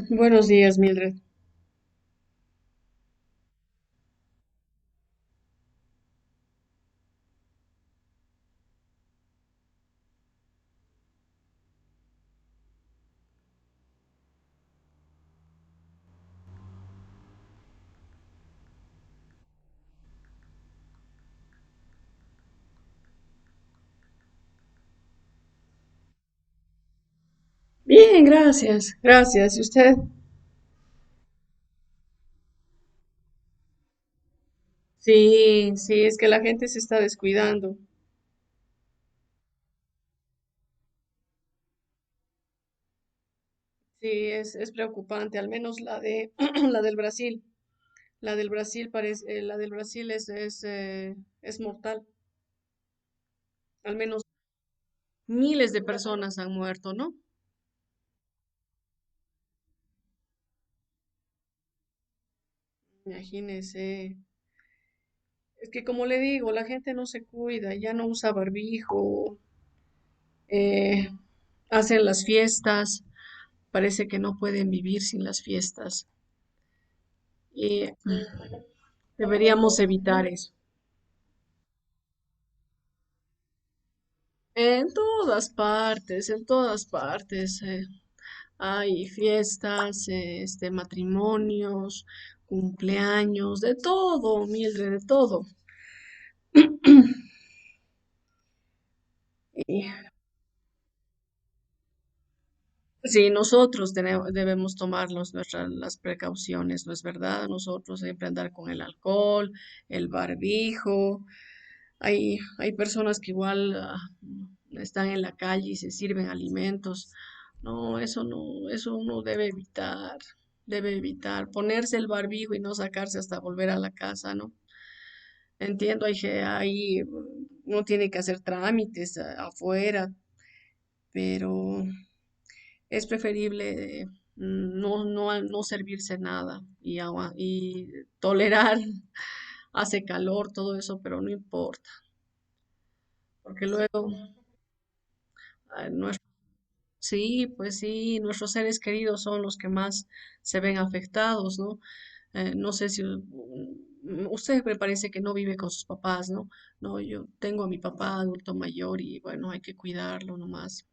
Buenos días, Mildred. Bien, gracias, gracias. ¿Y usted? Sí, sí, es que la gente se está descuidando. Sí, es preocupante, al menos la de la del Brasil. La del Brasil es mortal. Al menos miles de personas han muerto, ¿no? Imagínese. Es que como le digo, la gente no se cuida, ya no usa barbijo, eh, hacen las fiestas, parece que no pueden vivir sin las fiestas. Y deberíamos evitar eso. En todas partes. Hay fiestas, matrimonios, cumpleaños, de todo, Mildred, de todo. Y sí, nosotros debemos tomarnos las precauciones, ¿no es verdad? Nosotros siempre andar con el alcohol, el barbijo. Hay personas que igual están en la calle y se sirven alimentos. No, eso no, eso uno debe evitar. Ponerse el barbijo y no sacarse hasta volver a la casa, ¿no? Entiendo, uno tiene que hacer trámites afuera, pero es preferible no servirse nada y tolerar, hace calor, todo eso, pero no importa, porque luego nuestro. Sí, pues sí, nuestros seres queridos son los que más se ven afectados, ¿no? No sé si usted me parece que no vive con sus papás, ¿no? No, yo tengo a mi papá adulto mayor y bueno, hay que cuidarlo nomás.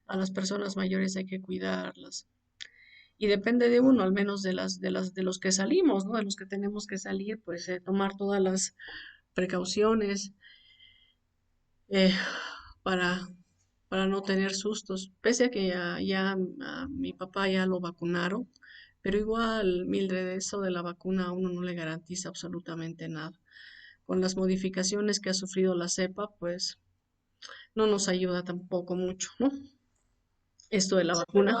A las personas mayores hay que cuidarlas. Y depende de uno, al menos de los que salimos, ¿no? De los que tenemos que salir, pues tomar todas las precauciones eh, para, para no tener sustos. Pese a que ya a mi papá ya lo vacunaron, pero igual, Mildred, eso de la vacuna a uno no le garantiza absolutamente nada. Con las modificaciones que ha sufrido la cepa, pues no nos ayuda tampoco mucho, ¿no? Esto de la vacuna.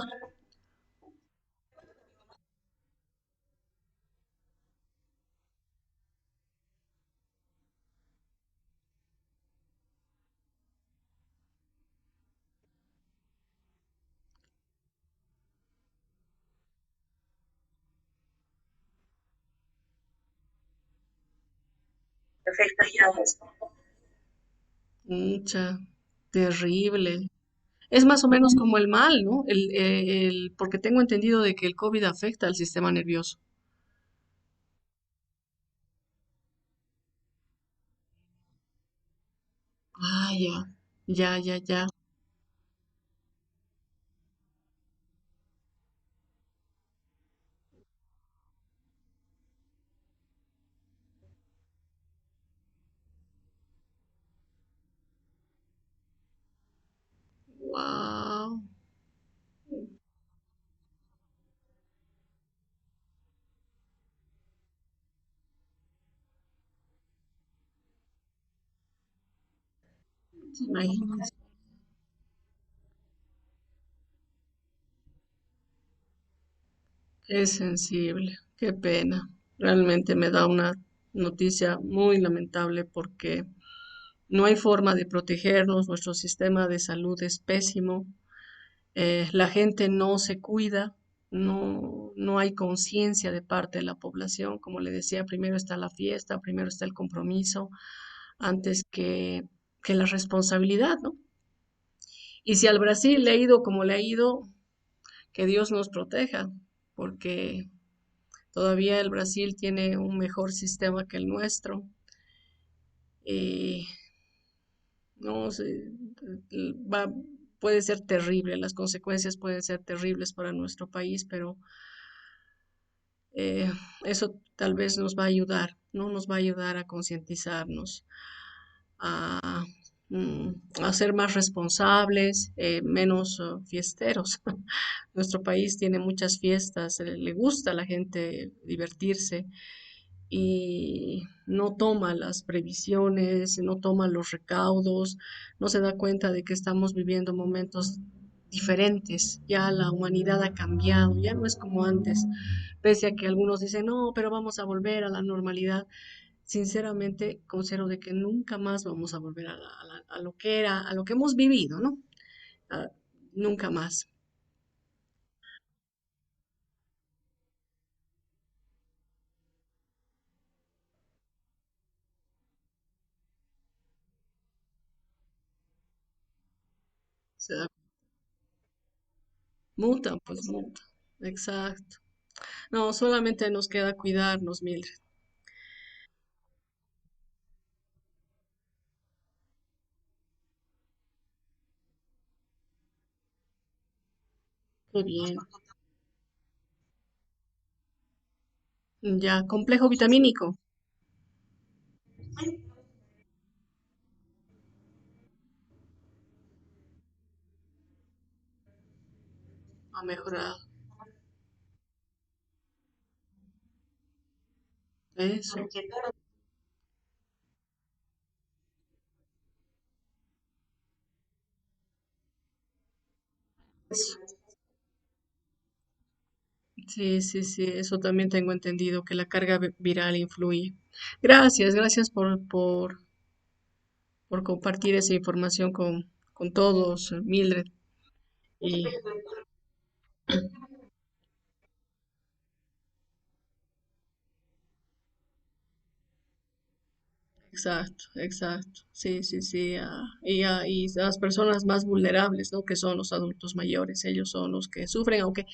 Mucha, terrible. Es más o menos como el mal, ¿no? Porque tengo entendido de que el COVID afecta al sistema nervioso. Ah, ya, ya, ya, ya. Wow. Imagínense. Qué sensible, qué pena. Realmente me da una noticia muy lamentable porque no hay forma de protegernos, nuestro sistema de salud es pésimo, la gente no se cuida, no hay conciencia de parte de la población. Como le decía, primero está la fiesta, primero está el compromiso, antes que la responsabilidad, ¿no? Y si al Brasil le ha ido como le ha ido, que Dios nos proteja, porque todavía el Brasil tiene un mejor sistema que el nuestro. Y no sé, va, puede ser terrible, las consecuencias pueden ser terribles para nuestro país, pero eh, eso tal vez nos va a ayudar, ¿no? Nos va a ayudar a concientizarnos, a, mm, a ser más responsables, menos fiesteros. Nuestro país tiene muchas fiestas, le gusta a la gente divertirse y no toma las previsiones, no toma los recaudos, no se da cuenta de que estamos viviendo momentos diferentes. Ya la humanidad ha cambiado, ya no es como antes, pese a que algunos dicen, no, pero vamos a volver a la normalidad. Sinceramente, considero de que nunca más vamos a volver a lo que era, a lo que hemos vivido, ¿no? Ah, nunca más. Se da, muta, pues muta. Exacto. No, solamente nos queda cuidarnos, Mildred. Qué bien. Ya, complejo vitamínico. Ha mejorado. Eso. Eso. Sí, sí, sí, eso también tengo entendido, que la carga viral influye. Gracias, gracias por compartir esa información con todos, Mildred. Y, exacto, exacto. Sí, sí, sí. Y las personas más vulnerables, ¿no? Que son los adultos mayores, ellos son los que sufren, aunque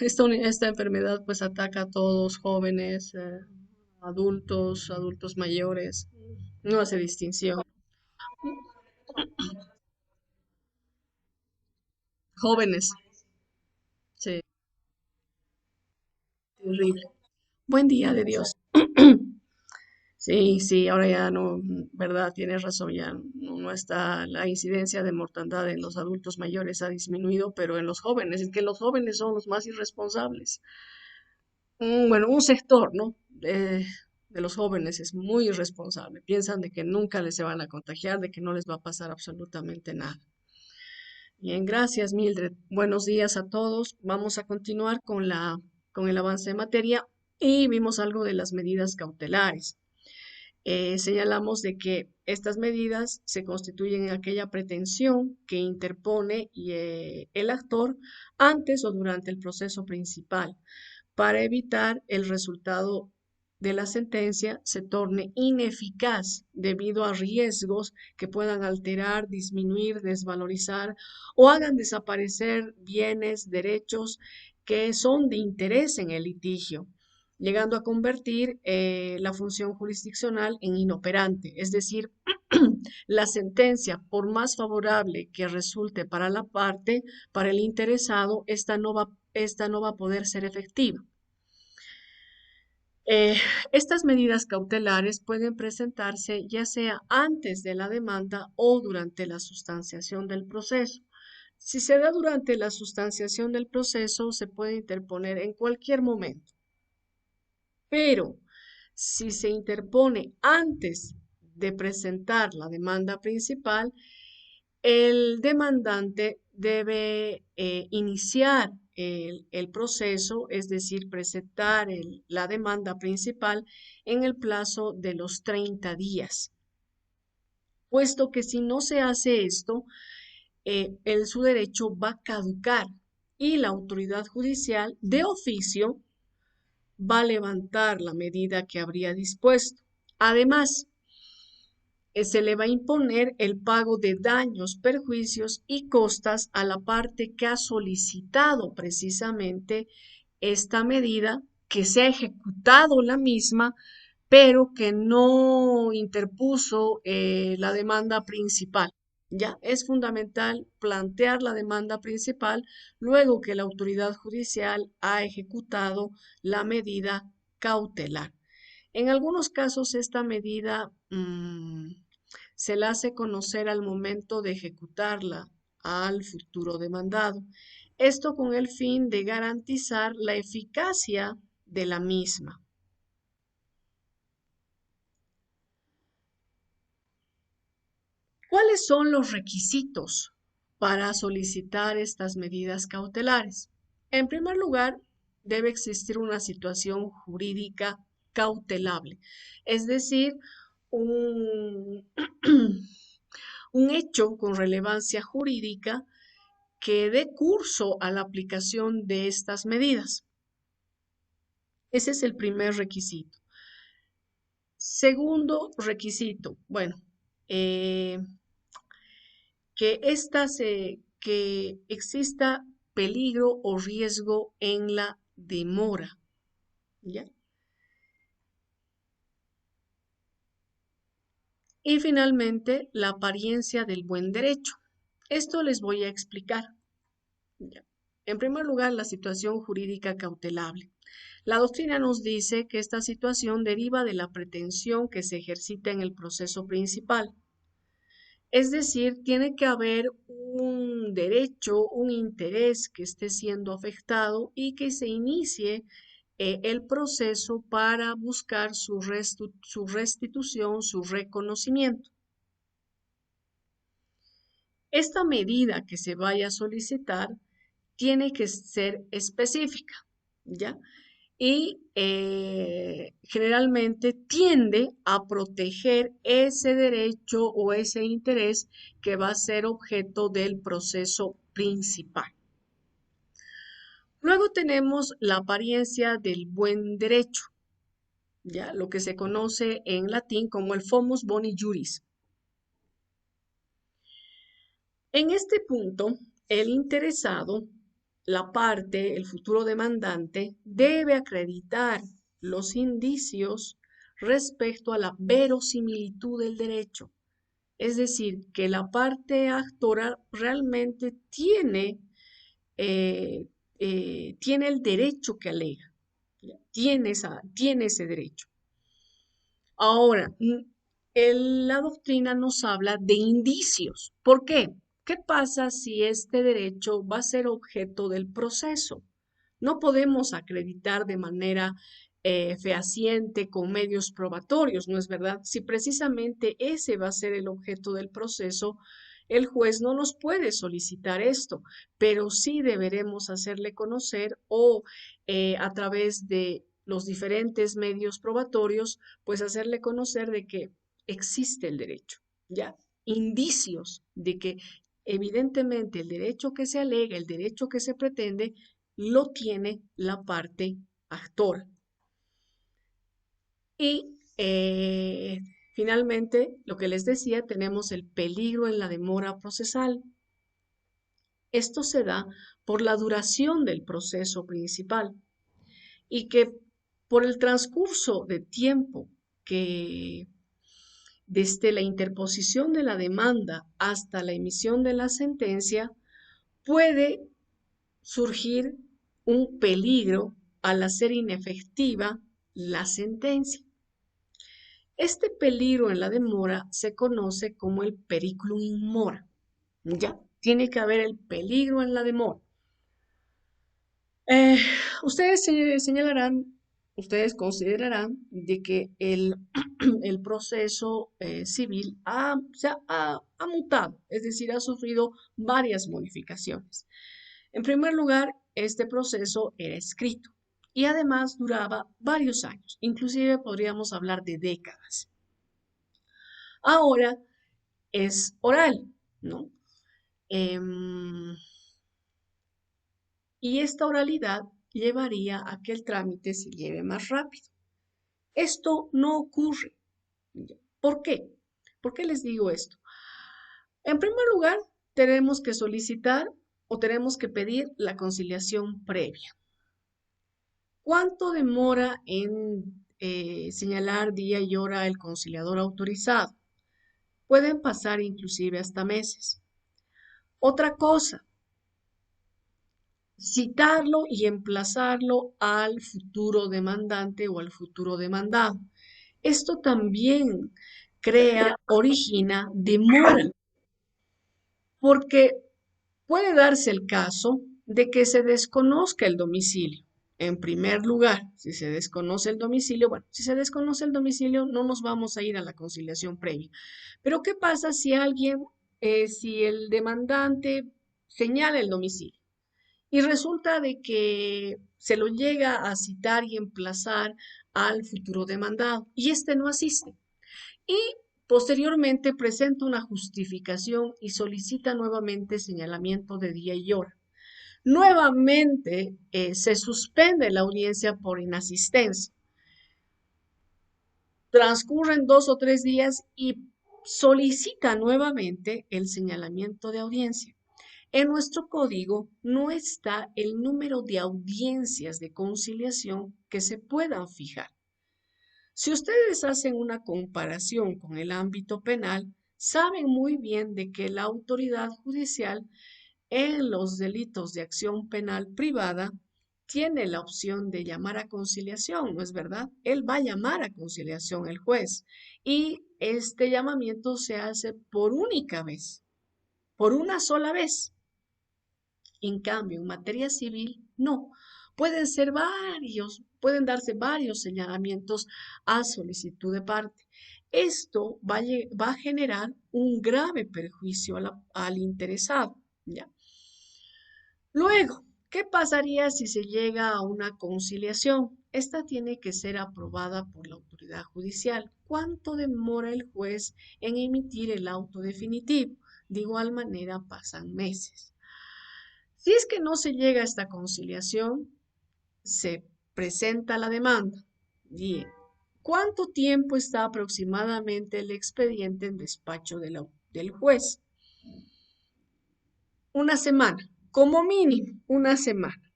esta enfermedad pues ataca a todos, jóvenes, adultos, adultos mayores, no hace distinción. Jóvenes, sí, terrible. Buen día de Dios. Sí, sí, ahora ya no, verdad, tienes razón, ya no está la incidencia de mortandad en los adultos mayores ha disminuido, pero en los jóvenes, es que los jóvenes son los más irresponsables. Bueno, un sector, ¿no? De los jóvenes es muy irresponsable. Piensan de que nunca les se van a contagiar, de que no les va a pasar absolutamente nada. Bien, gracias, Mildred. Buenos días a todos. Vamos a continuar con el avance de materia y vimos algo de las medidas cautelares. Señalamos de que estas medidas se constituyen en aquella pretensión que interpone el actor antes o durante el proceso principal para evitar el resultado de la sentencia se torne ineficaz debido a riesgos que puedan alterar, disminuir, desvalorizar o hagan desaparecer bienes, derechos que son de interés en el litigio, llegando a convertir la función jurisdiccional en inoperante. Es decir, la sentencia, por más favorable que resulte para la parte, para el interesado, esta no va a poder ser efectiva. Eh, estas medidas cautelares pueden presentarse ya sea antes de la demanda o durante la sustanciación del proceso. Si se da durante la sustanciación del proceso, se puede interponer en cualquier momento, pero si se interpone antes de presentar la demanda principal, el demandante debe iniciar el proceso, es decir, presentar la demanda principal en el plazo de los 30 días, puesto que si no se hace esto, su derecho va a caducar y la autoridad judicial de oficio va a levantar la medida que habría dispuesto. Además, se le va a imponer el pago de daños, perjuicios y costas a la parte que ha solicitado precisamente esta medida, que se ha ejecutado la misma, pero que no interpuso la demanda principal. Ya es fundamental plantear la demanda principal luego que la autoridad judicial ha ejecutado la medida cautelar. En algunos casos esta medida se la hace conocer al momento de ejecutarla al futuro demandado. Esto con el fin de garantizar la eficacia de la misma. ¿Cuáles son los requisitos para solicitar estas medidas cautelares? En primer lugar, debe existir una situación jurídica cautelable, es decir, un, un hecho con relevancia jurídica que dé curso a la aplicación de estas medidas. Ese es el primer requisito. Segundo requisito, bueno, eh, que exista peligro o riesgo en la demora, ¿ya? Y finalmente, la apariencia del buen derecho. Esto les voy a explicar. ¿Ya? En primer lugar, la situación jurídica cautelable. La doctrina nos dice que esta situación deriva de la pretensión que se ejercita en el proceso principal. Es decir, tiene que haber un derecho, un interés que esté siendo afectado y que se inicie el proceso para buscar su restitución, su reconocimiento. Esta medida que se vaya a solicitar tiene que ser específica, ¿ya? Y generalmente tiende a proteger ese derecho o ese interés que va a ser objeto del proceso principal. Luego tenemos la apariencia del buen derecho, ya lo que se conoce en latín como el fomus boni juris. En este punto, el interesado, la parte, el futuro demandante, debe acreditar los indicios respecto a la verosimilitud del derecho. Es decir, que la parte actora realmente eh, tiene el derecho que alega, tiene ese derecho. Ahora, la doctrina nos habla de indicios. ¿Por qué? ¿Qué pasa si este derecho va a ser objeto del proceso? No podemos acreditar de manera fehaciente con medios probatorios, ¿no es verdad? Si precisamente ese va a ser el objeto del proceso, el juez no nos puede solicitar esto, pero sí deberemos hacerle conocer o a través de los diferentes medios probatorios, pues hacerle conocer de que existe el derecho, ¿ya? Indicios de que evidentemente el derecho que se alega, el derecho que se pretende, lo tiene la parte actora. Y finalmente, lo que les decía, tenemos el peligro en la demora procesal. Esto se da por la duración del proceso principal y que por el transcurso de tiempo que desde la interposición de la demanda hasta la emisión de la sentencia puede surgir un peligro al hacer inefectiva la sentencia. Este peligro en la demora se conoce como el periculum in mora. Ya, tiene que haber el peligro en la demora. Eh, ustedes señalarán, ustedes considerarán de que el proceso civil ha mutado, es decir, ha sufrido varias modificaciones. En primer lugar, este proceso era escrito y además duraba varios años, inclusive podríamos hablar de décadas. Ahora es oral, ¿no? Y esta oralidad llevaría a que el trámite se lleve más rápido. Esto no ocurre. ¿Por qué? ¿Por qué les digo esto? En primer lugar, tenemos que solicitar o tenemos que pedir la conciliación previa. ¿Cuánto demora en señalar día y hora el conciliador autorizado? Pueden pasar inclusive hasta meses. Otra cosa, citarlo y emplazarlo al futuro demandante o al futuro demandado. Esto también origina demora, porque puede darse el caso de que se desconozca el domicilio. En primer lugar, si se desconoce el domicilio, bueno, si se desconoce el domicilio, no nos vamos a ir a la conciliación previa. Pero ¿qué pasa si si el demandante señala el domicilio y resulta de que se lo llega a citar y emplazar al futuro demandado y este no asiste? Y posteriormente presenta una justificación y solicita nuevamente señalamiento de día y hora. Nuevamente se suspende la audiencia por inasistencia. Transcurren 2 o 3 días y solicita nuevamente el señalamiento de audiencia. En nuestro código no está el número de audiencias de conciliación que se puedan fijar. Si ustedes hacen una comparación con el ámbito penal, saben muy bien de que la autoridad judicial en los delitos de acción penal privada tiene la opción de llamar a conciliación, ¿no es verdad? Él va a llamar a conciliación el juez y este llamamiento se hace por única vez, por una sola vez. En cambio, en materia civil, no. Pueden darse varios señalamientos a solicitud de parte. Esto va a generar un grave perjuicio al interesado, ¿ya? Luego, ¿qué pasaría si se llega a una conciliación? Esta tiene que ser aprobada por la autoridad judicial. ¿Cuánto demora el juez en emitir el auto definitivo? De igual manera pasan meses. Si es que no se llega a esta conciliación, se presenta la demanda. Bien, ¿cuánto tiempo está aproximadamente el expediente en despacho del juez? Una semana, como mínimo, una semana.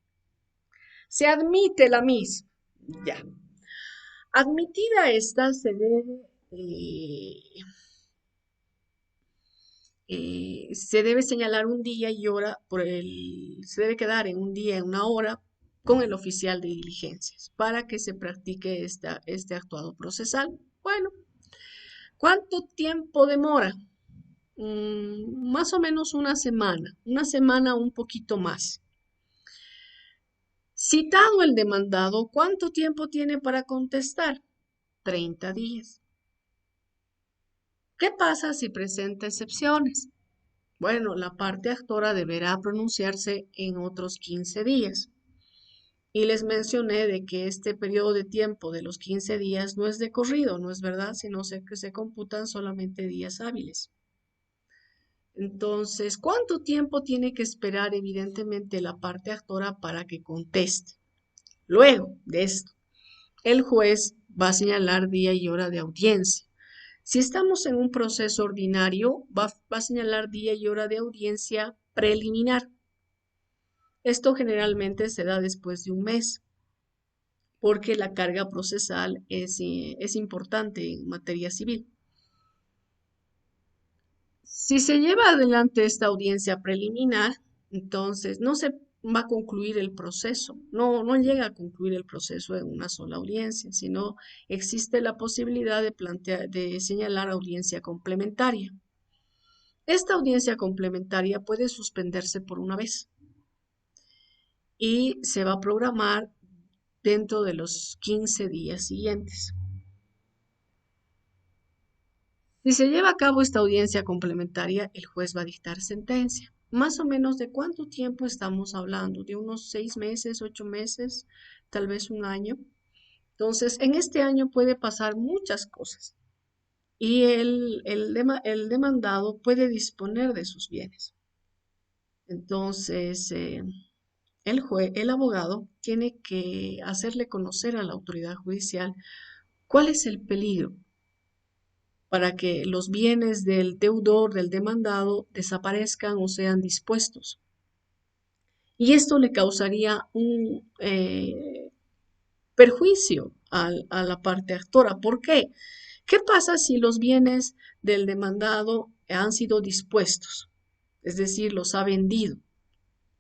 Se admite la misma. Ya. Admitida esta, se debe señalar un día y hora se debe quedar en un día, en una hora, con el oficial de diligencias para que se practique este actuado procesal. Bueno, ¿cuánto tiempo demora? Más o menos una semana un poquito más. Citado el demandado, ¿cuánto tiempo tiene para contestar? 30 días. ¿Qué pasa si presenta excepciones? Bueno, la parte actora deberá pronunciarse en otros 15 días. Y les mencioné de que este periodo de tiempo de los 15 días no es de corrido, no es verdad, sino que se computan solamente días hábiles. Entonces, ¿cuánto tiempo tiene que esperar evidentemente la parte actora para que conteste? Luego de esto, el juez va a señalar día y hora de audiencia. Si estamos en un proceso ordinario, va a señalar día y hora de audiencia preliminar. Esto generalmente se da después de un mes, porque la carga procesal es importante en materia civil. Si se lleva adelante esta audiencia preliminar, entonces no se va a concluir el proceso, no llega a concluir el proceso en una sola audiencia, sino existe la posibilidad de señalar audiencia complementaria. Esta audiencia complementaria puede suspenderse por una vez y se va a programar dentro de los 15 días siguientes. Si se lleva a cabo esta audiencia complementaria, el juez va a dictar sentencia. Más o menos de cuánto tiempo estamos hablando, de unos 6 meses, 8 meses, tal vez un año. Entonces, en este año puede pasar muchas cosas y el demandado puede disponer de sus bienes. Entonces, el abogado tiene que hacerle conocer a la autoridad judicial cuál es el peligro para que los bienes del deudor, del demandado, desaparezcan o sean dispuestos. Y esto le causaría un perjuicio a la parte actora. ¿Por qué? ¿Qué pasa si los bienes del demandado han sido dispuestos? Es decir, los ha vendido,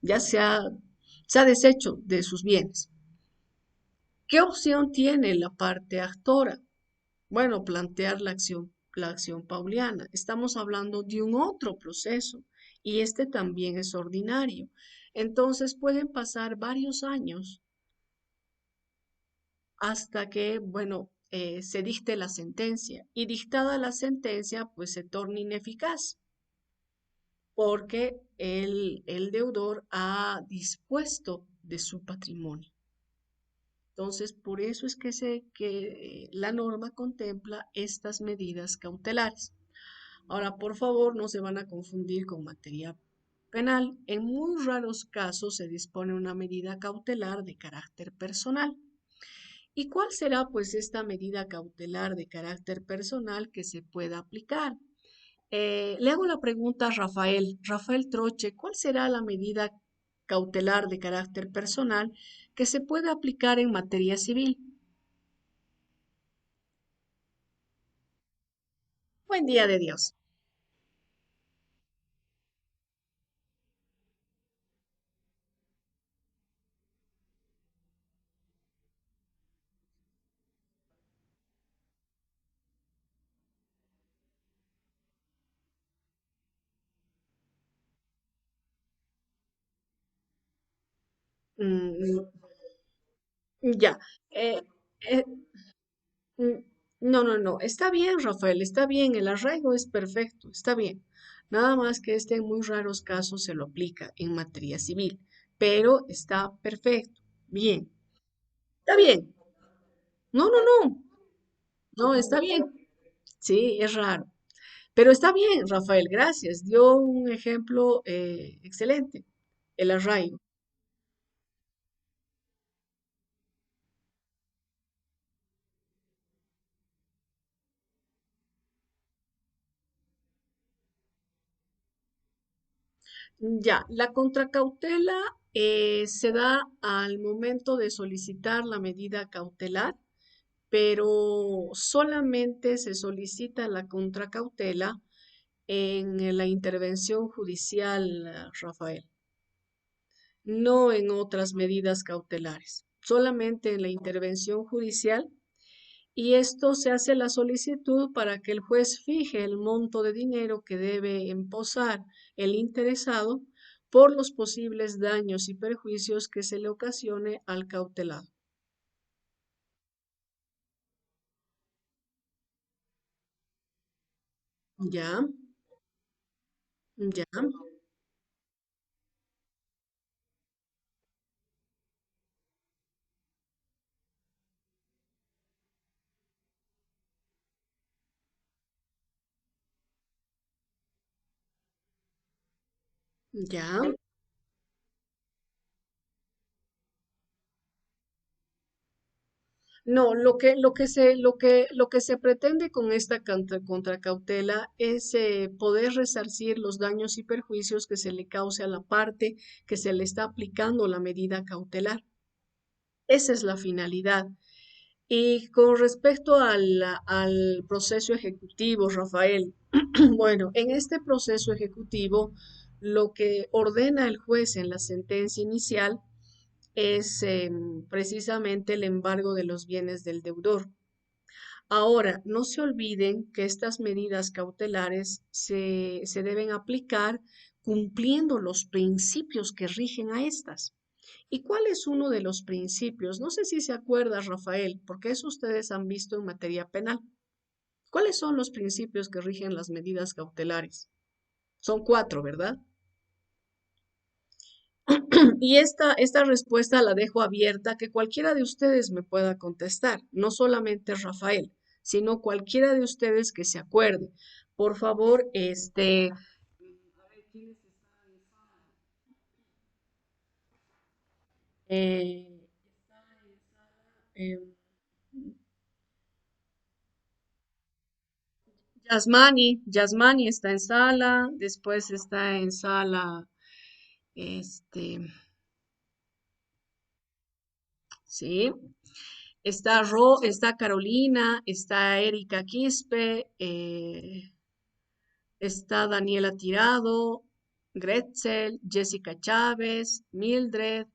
ya se ha deshecho de sus bienes. ¿Qué opción tiene la parte actora? Bueno, plantear la acción pauliana. Estamos hablando de un otro proceso y este también es ordinario. Entonces pueden pasar varios años hasta que, bueno, se dicte la sentencia y dictada la sentencia, pues se torna ineficaz porque el deudor ha dispuesto de su patrimonio. Entonces, por eso es que la norma contempla estas medidas cautelares. Ahora, por favor, no se van a confundir con materia penal. En muy raros casos se dispone una medida cautelar de carácter personal. ¿Y cuál será pues esta medida cautelar de carácter personal que se pueda aplicar? Le hago la pregunta a Rafael. Rafael Troche, ¿cuál será la medida cautelar de carácter personal que se pueda aplicar en materia civil? Buen día de Dios. Mm, ya. eh, eh, mm, no, no, no. Está bien, Rafael, está bien. El arraigo es perfecto, está bien. Nada más que este en muy raros casos se lo aplica en materia civil, pero está perfecto. Bien. Está bien. No, no, no. No, está bien. Sí, es raro. Pero está bien, Rafael, gracias. Dio un ejemplo excelente, el arraigo. Ya, la contracautela se da al momento de solicitar la medida cautelar, pero solamente se solicita la contracautela en la intervención judicial, Rafael, no en otras medidas cautelares, solamente en la intervención judicial. Y esto se hace la solicitud para que el juez fije el monto de dinero que debe emposar el interesado por los posibles daños y perjuicios que se le ocasione al cautelado. Ya, ya, ya. No, lo que se pretende con esta contracautela es poder resarcir los daños y perjuicios que se le cause a la parte que se le está aplicando la medida cautelar. Esa es la finalidad. Y con respecto al proceso ejecutivo, Rafael, bueno, en este proceso ejecutivo, lo que ordena el juez en la sentencia inicial es precisamente el embargo de los bienes del deudor. Ahora, no se olviden que estas medidas cautelares se deben aplicar cumpliendo los principios que rigen a estas. ¿Y cuál es uno de los principios? No sé si se acuerda, Rafael, porque eso ustedes han visto en materia penal. ¿Cuáles son los principios que rigen las medidas cautelares? Son cuatro, ¿verdad? Y esta respuesta la dejo abierta a que cualquiera de ustedes me pueda contestar, no solamente Rafael, sino cualquiera de ustedes que se acuerde. Por favor, eh, eh, Yasmani está en sala, después está en sala, este, sí, está Carolina, está Erika Quispe, está Daniela Tirado, Gretzel, Jessica Chávez, Mildred,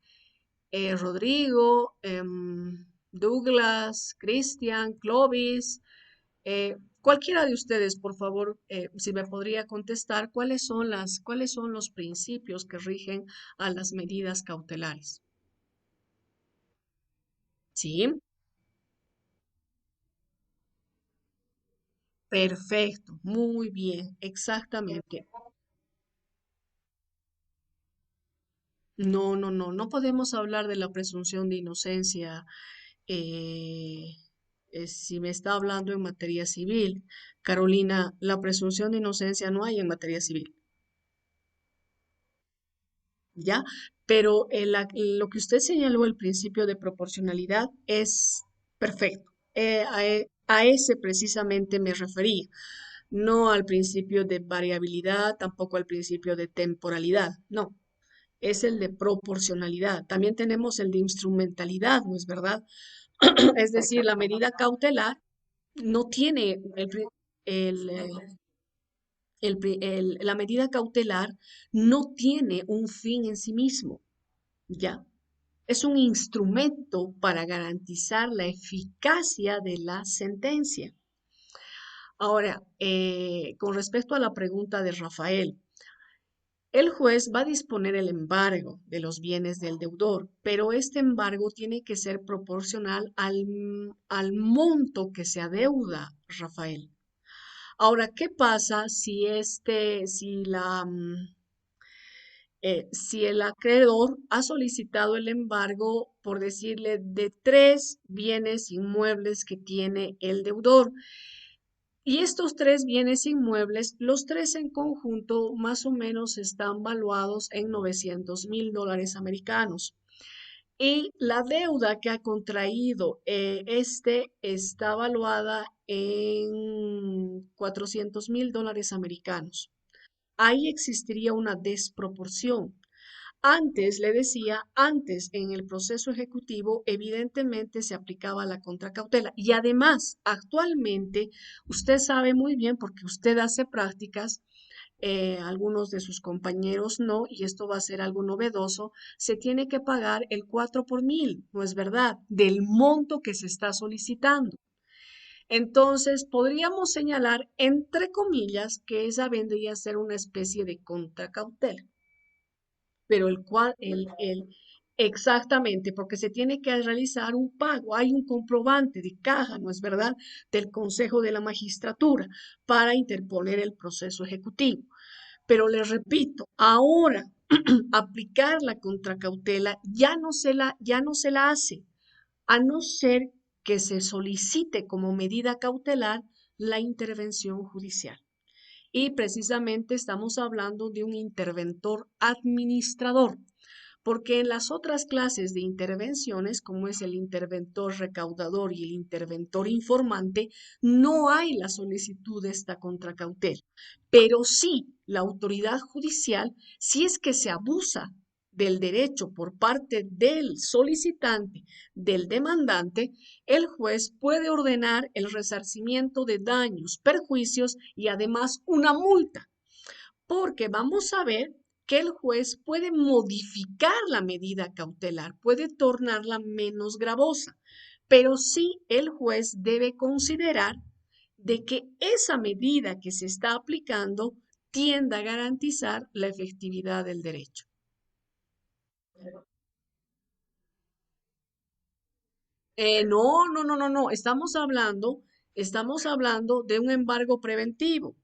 Rodrigo, Douglas, Cristian, Clovis, cualquiera de ustedes, por favor, si me podría contestar cuáles son los principios que rigen a las medidas cautelares. Sí, perfecto, muy bien, exactamente. No, no, no, no podemos hablar de la presunción de inocencia eh, si me está hablando en materia civil. Carolina, la presunción de inocencia no hay en materia civil, ¿ya? Pero lo que usted señaló, el principio de proporcionalidad, es perfecto. A ese precisamente me refería, no al principio de variabilidad, tampoco al principio de temporalidad, no. Es el de proporcionalidad. También tenemos el de instrumentalidad, ¿no es verdad? Es decir, la medida cautelar no tiene el, eh, la medida cautelar no tiene un fin en sí mismo, ¿ya? Es un instrumento para garantizar la eficacia de la sentencia. Ahora, con respecto a la pregunta de Rafael, el juez va a disponer el embargo de los bienes del deudor, pero este embargo tiene que ser proporcional al monto que se adeuda, Rafael. Ahora, ¿qué pasa si el acreedor ha solicitado el embargo, por decirle, de tres bienes inmuebles que tiene el deudor? Y estos tres bienes inmuebles, los tres en conjunto, más o menos están valuados en $900,000 americanos. Y la deuda que ha contraído este está valuada en $400,000 americanos. Ahí existiría una desproporción. Antes, le decía, antes en el proceso ejecutivo evidentemente se aplicaba la contracautela y además actualmente usted sabe muy bien porque usted hace prácticas, algunos de sus compañeros no, y esto va a ser algo novedoso, se tiene que pagar el 4 por mil, ¿no es verdad? Del monto que se está solicitando. Entonces, podríamos señalar, entre comillas, que esa vendría a ser una especie de contracautela, pero exactamente, porque se tiene que realizar un pago, hay un comprobante de caja, ¿no es verdad?, del Consejo de la Magistratura para interponer el proceso ejecutivo. Pero les repito, ahora aplicar la contracautela ya no se la hace, a no ser que se solicite como medida cautelar la intervención judicial. Y precisamente estamos hablando de un interventor administrador, porque en las otras clases de intervenciones, como es el interventor recaudador y el interventor informante, no hay la solicitud de esta contracautela, pero sí la autoridad judicial, si es que se abusa del derecho por parte del solicitante, del demandante, el juez puede ordenar el resarcimiento de daños, perjuicios y además una multa, porque vamos a ver que el juez puede modificar la medida cautelar, puede tornarla menos gravosa, pero sí el juez debe considerar de que esa medida que se está aplicando tienda a garantizar la efectividad del derecho. No, no, no, no, no. Estamos hablando de un embargo preventivo.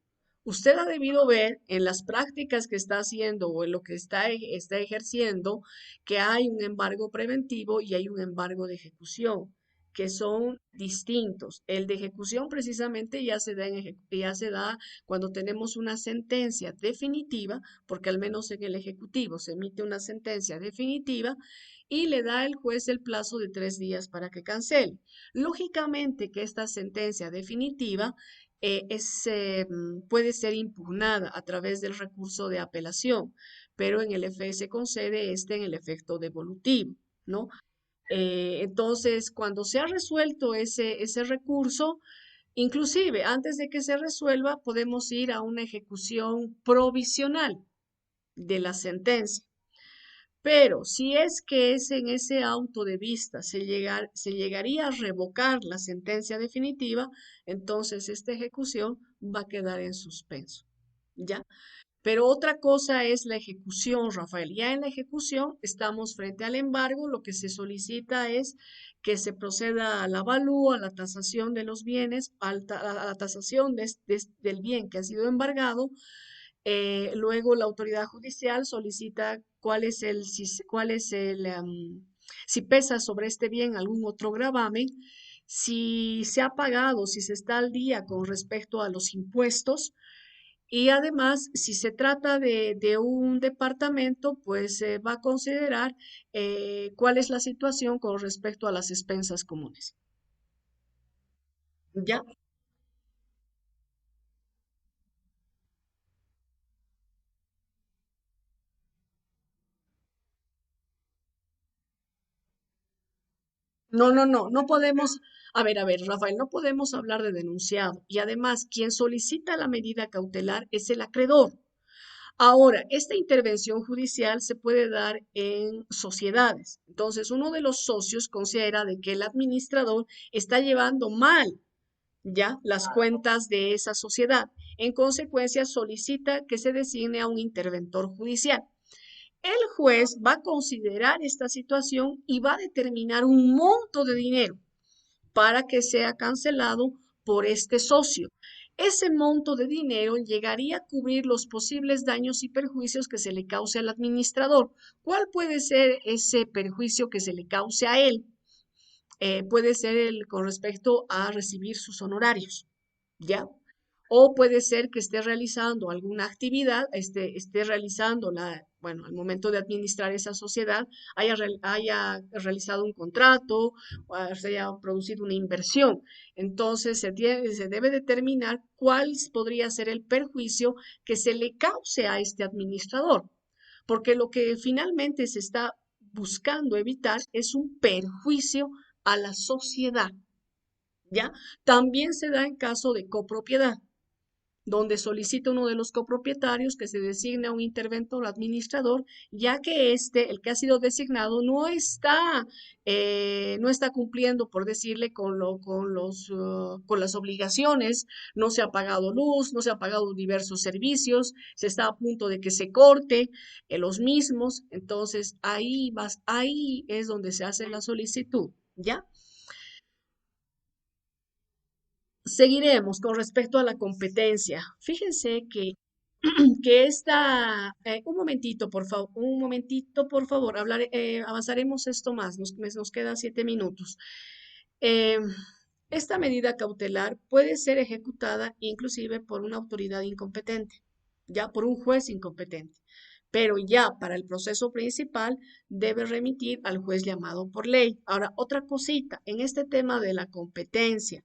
Usted ha debido ver en las prácticas que está haciendo o en lo que está ejerciendo que hay un embargo preventivo y hay un embargo de ejecución, que son distintos. El de ejecución precisamente ya se da cuando tenemos una sentencia definitiva, porque al menos en el ejecutivo se emite una sentencia definitiva y le da el juez el plazo de 3 días para que cancele. Lógicamente que esta sentencia definitiva puede ser impugnada a través del recurso de apelación, pero en el se concede en el efecto devolutivo, ¿no? Entonces, cuando se ha resuelto ese recurso, inclusive antes de que se resuelva, podemos ir a una ejecución provisional de la sentencia. Pero si es que es en ese auto de vista se llegaría a revocar la sentencia definitiva, entonces esta ejecución va a quedar en suspenso. ¿Ya? Pero otra cosa es la ejecución, Rafael. Ya en la ejecución estamos frente al embargo. Lo que se solicita es que se proceda al avalúo, a la tasación de los bienes, a la tasación del bien que ha sido embargado. Luego la autoridad judicial solicita cuál es si pesa sobre este bien algún otro gravamen, si se ha pagado, si se está al día con respecto a los impuestos y además, si se trata de un departamento, pues se va a considerar cuál es la situación con respecto a las expensas comunes. ¿Ya? No podemos, a ver, Rafael, no podemos hablar de denunciado. Y además, quien solicita la medida cautelar es el acreedor. Ahora, esta intervención judicial se puede dar en sociedades. Entonces, uno de los socios considera de que el administrador está llevando mal ya las cuentas de esa sociedad. En consecuencia, solicita que se designe a un interventor judicial. El juez va a considerar esta situación y va a determinar un monto de dinero para que sea cancelado por este socio. Ese monto de dinero llegaría a cubrir los posibles daños y perjuicios que se le cause al administrador. ¿Cuál puede ser ese perjuicio que se le cause a él? Puede ser con respecto a recibir sus honorarios, ¿ya? O puede ser que esté realizando alguna actividad, esté realizando bueno, al momento de administrar esa sociedad, haya realizado un contrato, o se haya producido una inversión. Entonces, se debe determinar cuál podría ser el perjuicio que se le cause a este administrador, porque lo que finalmente se está buscando evitar es un perjuicio a la sociedad, ¿ya? También se da en caso de copropiedad, donde solicita uno de los copropietarios que se designe a un interventor administrador, ya que el que ha sido designado, no está cumpliendo, por decirle, con las obligaciones, no se ha pagado luz, no se ha pagado diversos servicios, se está a punto de que se corte los mismos, entonces ahí es donde se hace la solicitud, ¿ya? Seguiremos con respecto a la competencia. Fíjense que un momentito, por favor, un momentito, por favor, avanzaremos esto más, nos quedan 7 minutos. Eh, esta medida cautelar puede ser ejecutada inclusive por una autoridad incompetente, ya por un juez incompetente, pero ya para el proceso principal debe remitir al juez llamado por ley. Ahora, otra cosita, en este tema de la competencia.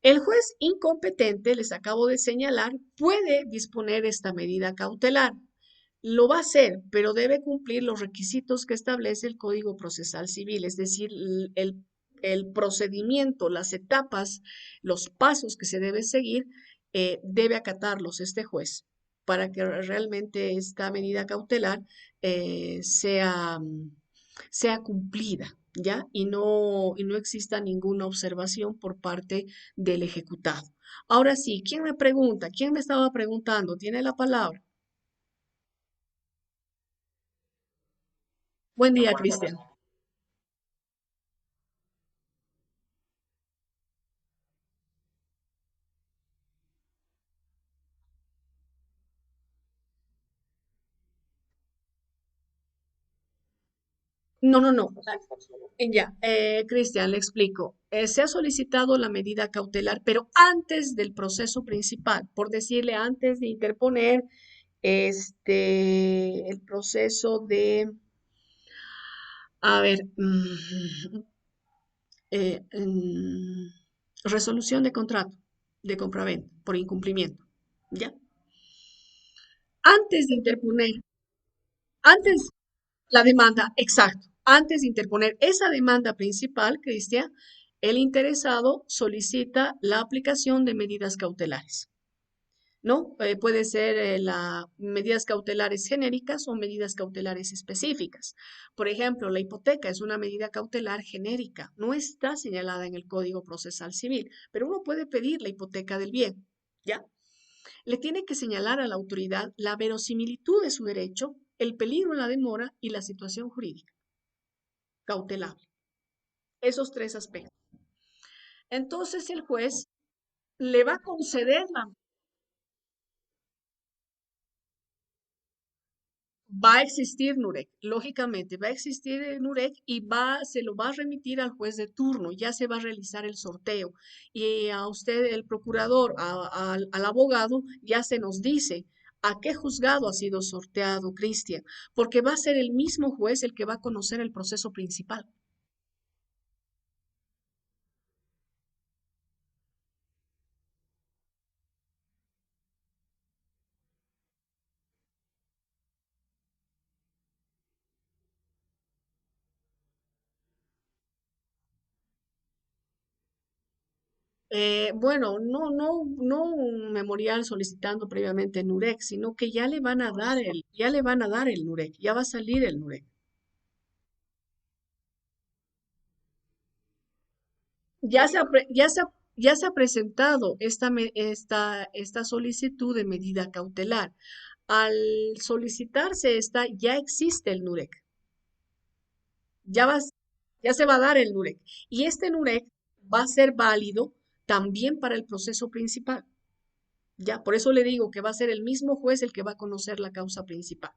El juez incompetente, les acabo de señalar, puede disponer esta medida cautelar. Lo va a hacer, pero debe cumplir los requisitos que establece el Código Procesal Civil, es decir, el procedimiento, las etapas, los pasos que se debe seguir, debe acatarlos este juez para que realmente esta medida cautelar sea cumplida, ¿ya? Y no exista ninguna observación por parte del ejecutado. Ahora sí, ¿quién me pregunta? ¿Quién me estaba preguntando? ¿Tiene la palabra? Buen día, Cristian. No. Ya, Cristian, le explico. Se ha solicitado la medida cautelar, pero antes del proceso principal, por decirle, antes de interponer el proceso a ver, resolución de contrato. de compraventa por incumplimiento. ¿Ya? Antes de interponer, antes la demanda, exacto, antes de interponer esa demanda principal, Cristian, el interesado solicita la aplicación de medidas cautelares. ¿No? Puede ser medidas cautelares genéricas o medidas cautelares específicas. Por ejemplo, la hipoteca es una medida cautelar genérica, no está señalada en el Código Procesal Civil, pero uno puede pedir la hipoteca del bien, ¿ya? Le tiene que señalar a la autoridad la verosimilitud de su derecho, el peligro en la demora y la situación jurídica cautelable. Esos tres aspectos. Entonces el juez le va a conceder la va a existir NUREC, lógicamente va a existir el NUREC y se lo va a remitir al juez de turno, ya se va a realizar el sorteo y a usted, el procurador, al abogado, ya se nos dice a qué juzgado ha sido sorteado, Cristian, porque va a ser el mismo juez el que va a conocer el proceso principal. Bueno, no un memorial solicitando previamente NUREC, sino que ya le van a dar el NUREC, ya va a salir el NUREC. Ya se ha, pre- ya se ha presentado esta solicitud de medida cautelar. Al solicitarse esta, ya existe el NUREC, ya, va, ya se va a dar el NUREC. Y este NUREC va a ser válido también para el proceso principal. Ya, por eso le digo que va a ser el mismo juez el que va a conocer la causa principal.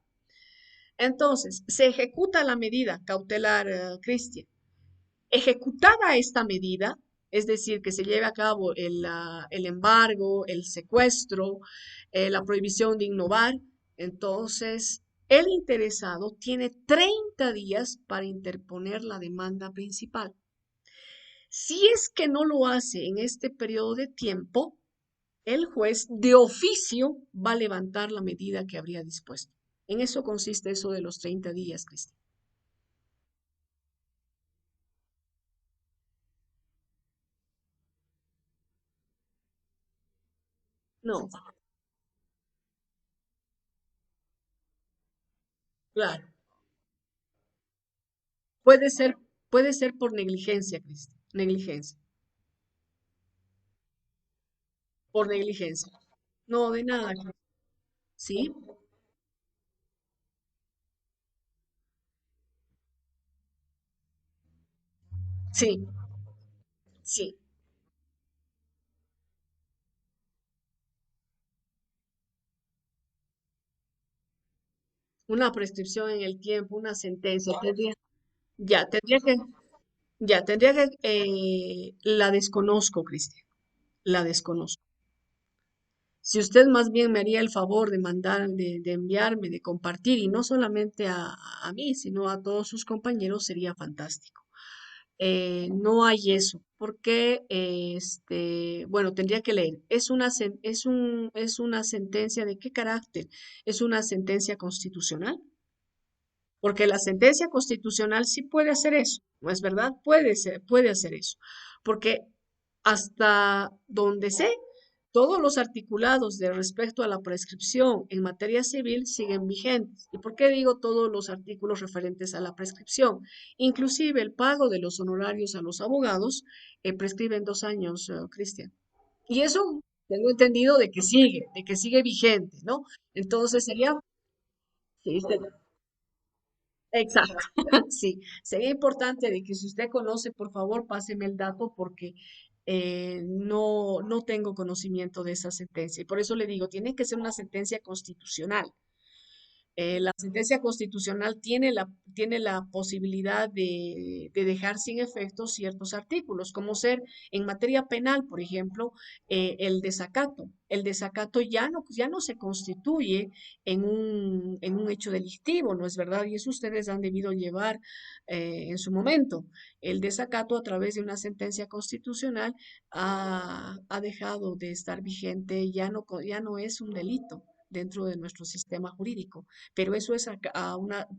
Entonces, se ejecuta la medida cautelar, Cristian. Ejecutada esta medida, es decir, que se lleve a cabo el embargo, el secuestro, la prohibición de innovar, entonces el interesado tiene 30 días para interponer la demanda principal. Si es que no lo hace en este periodo de tiempo, el juez de oficio va a levantar la medida que habría dispuesto. En eso consiste eso de los 30 días, Cristian. No, claro. Puede ser, puede ser por negligencia, Cristian. Negligencia. Por negligencia. No, de nada, Cristian. Sí, sí, sí. Una prescripción en el tiempo, una sentencia. Ya, tendría que, la desconozco, Cristian. La desconozco. Si usted más bien me haría el favor de mandar, de enviarme, de compartir, y no solamente a mí, sino a todos sus compañeros, sería fantástico. No hay eso, porque bueno, tendría que leer. Es una sentencia de qué carácter? ¿Es una sentencia constitucional? Porque la sentencia constitucional sí puede hacer eso, ¿no es verdad? Puede hacer eso. Porque hasta donde sé, todos los articulados de respecto a la prescripción en materia civil siguen vigentes. ¿Y por qué digo todos los artículos referentes a la prescripción? Inclusive el pago de los honorarios a los abogados prescribe en 2 años, Cristian. Y eso tengo entendido de que sigue vigente, ¿no? Entonces sería, sí, exacto, sí, sería importante de que si usted conoce, por favor, páseme el dato porque no tengo conocimiento de esa sentencia. Y por eso le digo, tiene que ser una sentencia constitucional. La sentencia constitucional tiene la posibilidad de dejar sin efecto ciertos artículos, como ser en materia penal, por ejemplo, el desacato. El desacato ya no se constituye en un hecho delictivo, ¿no es verdad? Y eso ustedes han debido llevar en su momento. El desacato a través de una sentencia constitucional ha dejado de estar vigente, ya no es un delito dentro de nuestro sistema jurídico, pero eso es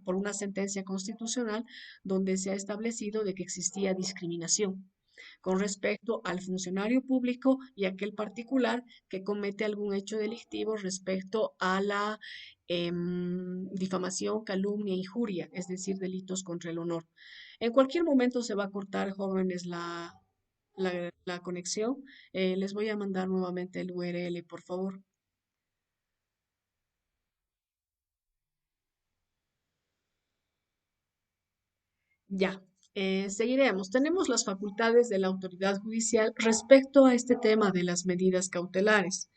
por una sentencia constitucional donde se ha establecido de que existía discriminación con respecto al funcionario público y aquel particular que comete algún hecho delictivo respecto a la difamación, calumnia, injuria, es decir, delitos contra el honor. En cualquier momento se va a cortar, jóvenes, la conexión. Les voy a mandar nuevamente el URL, por favor. Ya, seguiremos. Tenemos las facultades de la autoridad judicial respecto a este tema de las medidas cautelares.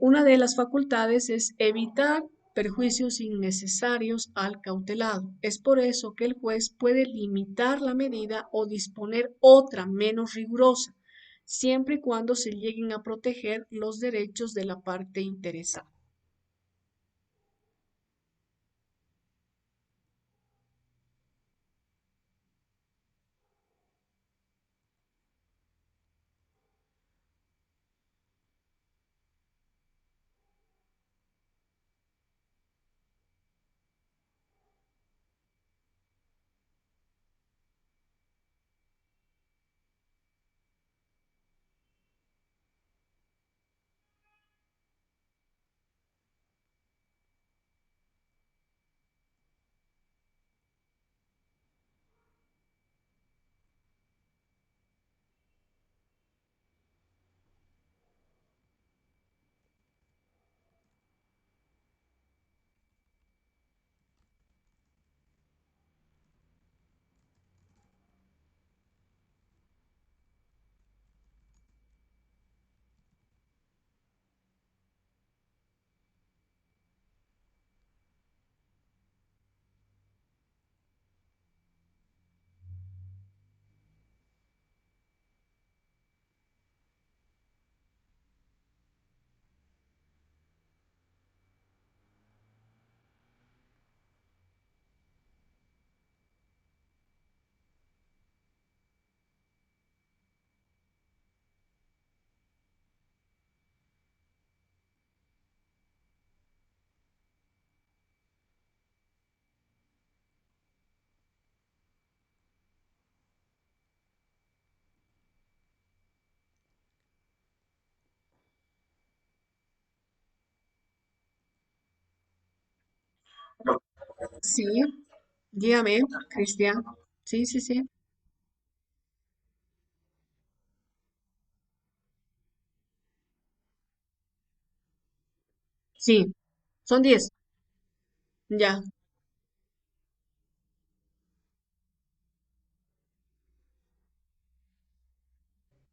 Una de las facultades es evitar perjuicios innecesarios al cautelado. Es por eso que el juez puede limitar la medida o disponer otra menos rigurosa, siempre y cuando se lleguen a proteger los derechos de la parte interesada. Sí, dígame, Cristian. Sí, sí, sí. Sí, son 10. Ya,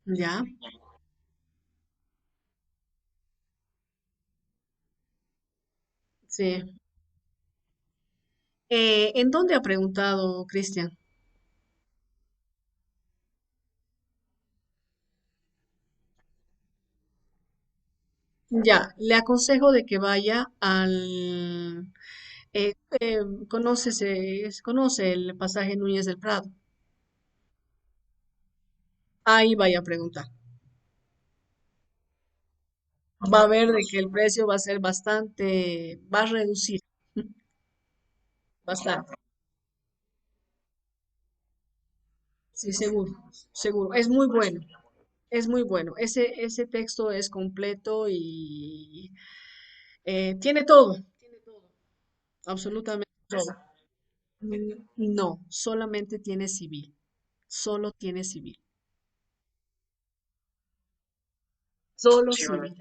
ya, sí. ¿En dónde ha preguntado Cristian? Ya, le aconsejo de que vaya al... eh, eh, conoce el pasaje Núñez del Prado. Ahí vaya a preguntar. Va a ver de que el precio va a ser bastante, va a reducir bastante. Sí, seguro, seguro. Es muy bueno, es muy bueno. Ese texto es completo y tiene todo, absolutamente todo. No, solamente tiene civil, solo tiene civil, solo civil.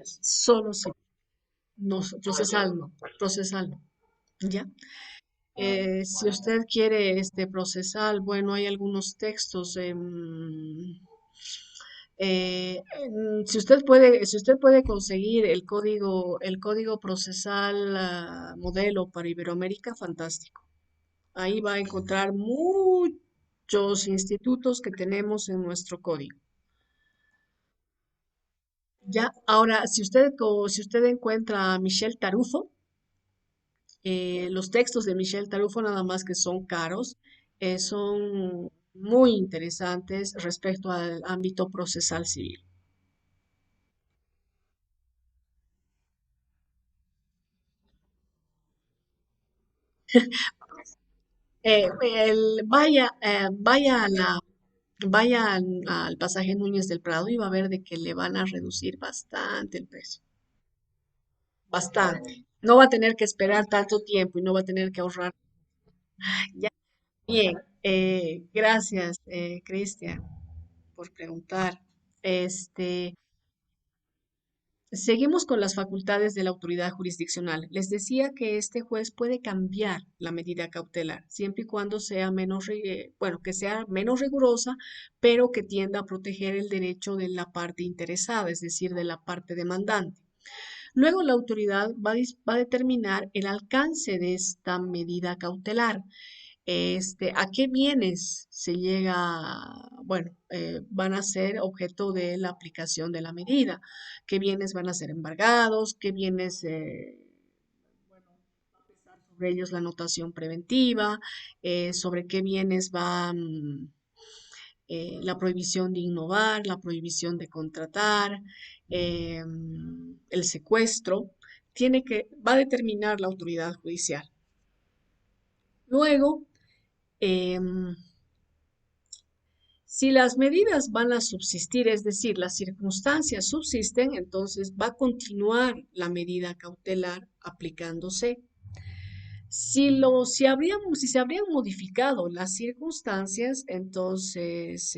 No, procesal no, procesal no. ¿Ya? Si usted quiere este procesal, bueno, hay algunos textos Si usted puede conseguir el código procesal modelo para Iberoamérica, fantástico. Ahí va a encontrar muchos institutos que tenemos en nuestro código. Ya, ahora, si usted encuentra a Michel Tarufo, los textos de Michel Tarufo nada más que son caros, son muy interesantes respecto al ámbito procesal civil. Vaya al pasaje Núñez del Prado y va a ver de que le van a reducir bastante el precio, bastante. No va a tener que esperar tanto tiempo y no va a tener que ahorrar. Ya, bien, gracias, Cristian, por preguntar. Este, Seguimos con las facultades de la autoridad jurisdiccional. Les decía que este juez puede cambiar la medida cautelar, siempre y cuando sea bueno, que sea menos rigurosa, pero que tienda a proteger el derecho de la parte interesada, es decir, de la parte demandante. Luego la autoridad va a determinar el alcance de esta medida cautelar. ¿A qué bienes se llega? Bueno, van a ser objeto de la aplicación de la medida. ¿Qué bienes van a ser embargados? ¿Qué bienes, bueno, va a pesar sobre ellos la notación preventiva? ¿Sobre qué bienes va la prohibición de innovar, la prohibición de contratar, eh, el secuestro? Va a determinar la autoridad judicial. Luego, em, si las medidas van a subsistir, es decir, las circunstancias subsisten, entonces va a continuar la medida cautelar aplicándose. Si se habrían modificado las circunstancias, entonces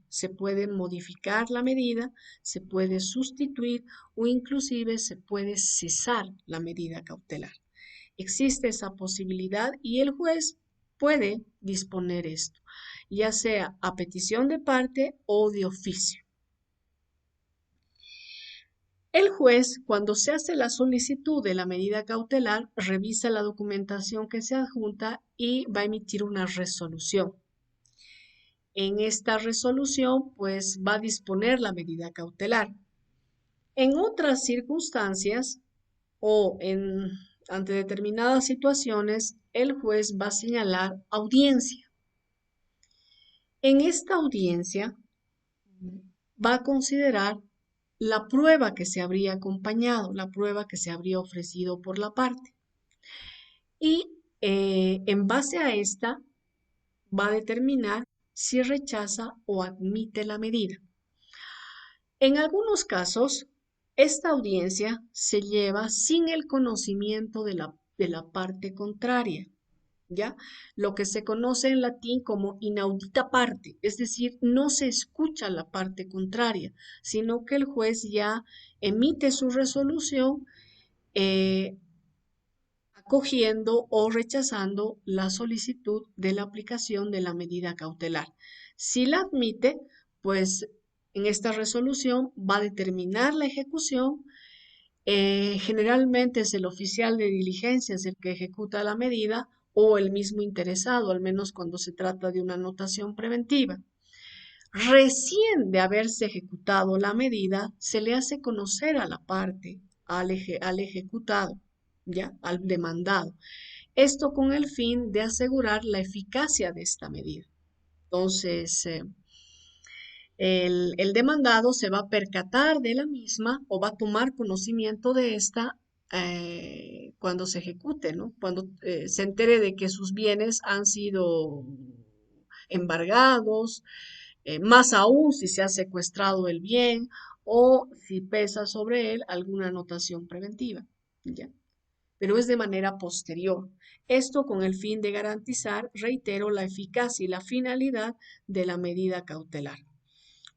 se puede modificar la medida, se puede sustituir o inclusive se puede cesar la medida cautelar. Existe esa posibilidad y el juez puede disponer esto, ya sea a petición de parte o de oficio. El juez, cuando se hace la solicitud de la medida cautelar, revisa la documentación que se adjunta y va a emitir una resolución. En esta resolución, pues va a disponer la medida cautelar. En otras circunstancias ante determinadas situaciones, el juez va a señalar audiencia. En esta audiencia va a considerar la prueba que se habría acompañado, la prueba que se habría ofrecido por la parte. Y en base a esta va a determinar si rechaza o admite la medida. En algunos casos, esta audiencia se lleva sin el conocimiento de la parte contraria. ¿Ya? Lo que se conoce en latín como inaudita parte, es decir, no se escucha la parte contraria, sino que el juez ya emite su resolución eh, acogiendo o rechazando la solicitud de la aplicación de la medida cautelar. Si la admite, pues en esta resolución va a determinar la ejecución. Generalmente es el oficial de diligencias el que ejecuta la medida o el mismo interesado, al menos cuando se trata de una anotación preventiva. Recién de haberse ejecutado la medida, se le hace conocer a la parte, al ejecutado, ya, al demandado. Esto con el fin de asegurar la eficacia de esta medida. Entonces, el demandado se va a percatar de la misma o va a tomar conocimiento de esta cuando se ejecute, ¿no? Cuando se entere de que sus bienes han sido embargados, más aún si se ha secuestrado el bien o si pesa sobre él alguna anotación preventiva, ¿ya? Pero es de manera posterior. Esto con el fin de garantizar, reitero, la eficacia y la finalidad de la medida cautelar.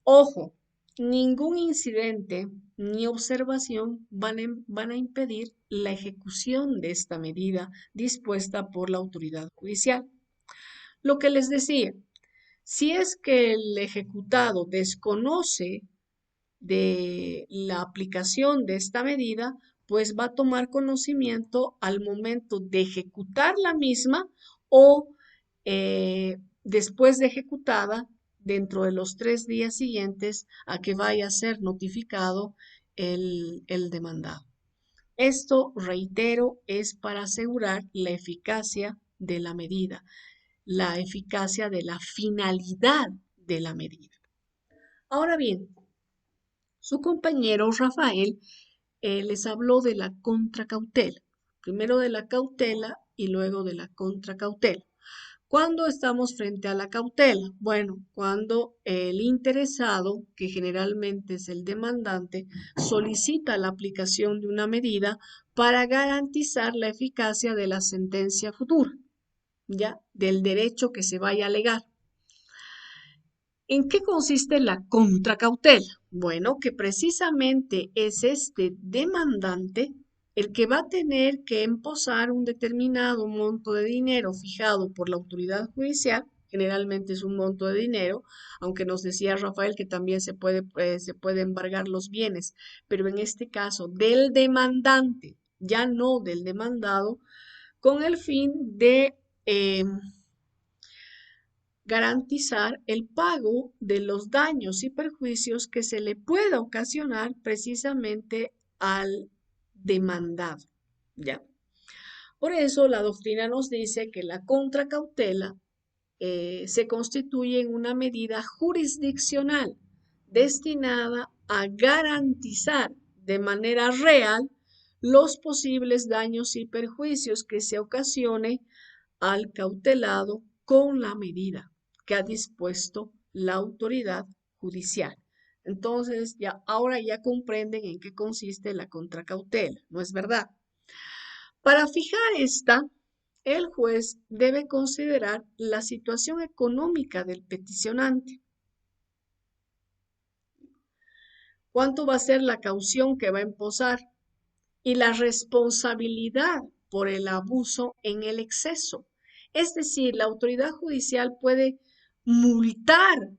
Ojo, ningún incidente ni observación van a impedir la ejecución de esta medida dispuesta por la autoridad judicial. Lo que les decía, si es que el ejecutado desconoce de la aplicación de esta medida, pues va a tomar conocimiento al momento de ejecutar la misma o después de ejecutada dentro de los 3 días siguientes a que vaya a ser notificado el demandado. Esto, reitero, es para asegurar la eficacia de la medida, la eficacia de la finalidad de la medida. Ahora bien, su compañero Rafael les habló de la contracautela, primero de la cautela y luego de la contracautela. ¿Cuándo estamos frente a la cautela? Bueno, cuando el interesado, que generalmente es el demandante, solicita la aplicación de una medida para garantizar la eficacia de la sentencia futura, ¿ya? Del derecho que se vaya a alegar. ¿En qué consiste la contracautela? Bueno, que precisamente es este demandante el que va a tener que emposar un determinado monto de dinero fijado por la autoridad judicial, generalmente es un monto de dinero, aunque nos decía Rafael que también se puede embargar los bienes, pero en este caso del demandante, ya no del demandado, con el fin de garantizar el pago de los daños y perjuicios que se le pueda ocasionar precisamente al demandado, ¿ya? Por eso la doctrina nos dice que la contracautela se constituye en una medida jurisdiccional destinada a garantizar de manera real los posibles daños y perjuicios que se ocasione al cautelado con la medida que ha dispuesto la autoridad judicial. Entonces, ahora ya comprenden en qué consiste la contracautela, ¿no es verdad? Para fijar esta, el juez debe considerar la situación económica del peticionante. ¿Cuánto va a ser la caución que va a emposar? Y la responsabilidad por el abuso en el exceso. Es decir, la autoridad judicial puede multar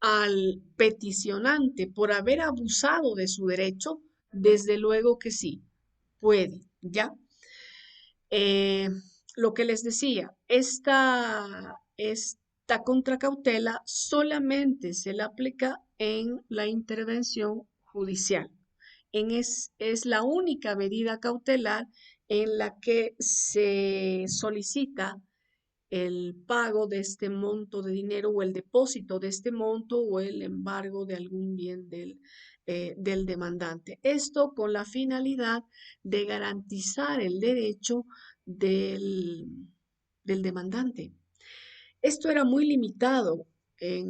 al peticionante por haber abusado de su derecho. Desde luego que sí, puede, ¿ya? Eh, lo que les decía, esta contracautela solamente se le aplica en la intervención judicial. Es la única medida cautelar en la que se solicita el pago de este monto de dinero o el depósito de este monto o el embargo de algún bien del demandante. Esto con la finalidad de garantizar el derecho del, del demandante. Esto era muy limitado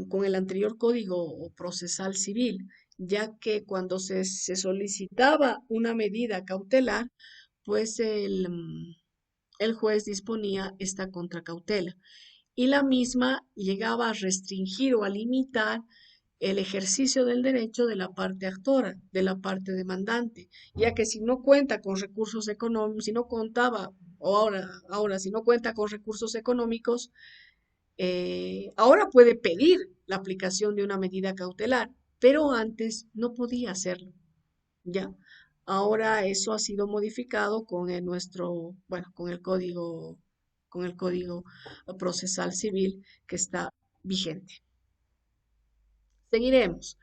con el anterior Código Procesal Civil, ya que cuando se solicitaba una medida cautelar, pues el juez disponía esta contracautela y la misma llegaba a restringir o a limitar el ejercicio del derecho de la parte actora, de la parte demandante, ya que si no cuenta con recursos económicos, si no contaba, o ahora si no cuenta con recursos económicos, ahora puede pedir la aplicación de una medida cautelar, pero antes no podía hacerlo, ¿ya? Ahora eso ha sido modificado bueno, con el código procesal civil que está vigente. Seguiremos.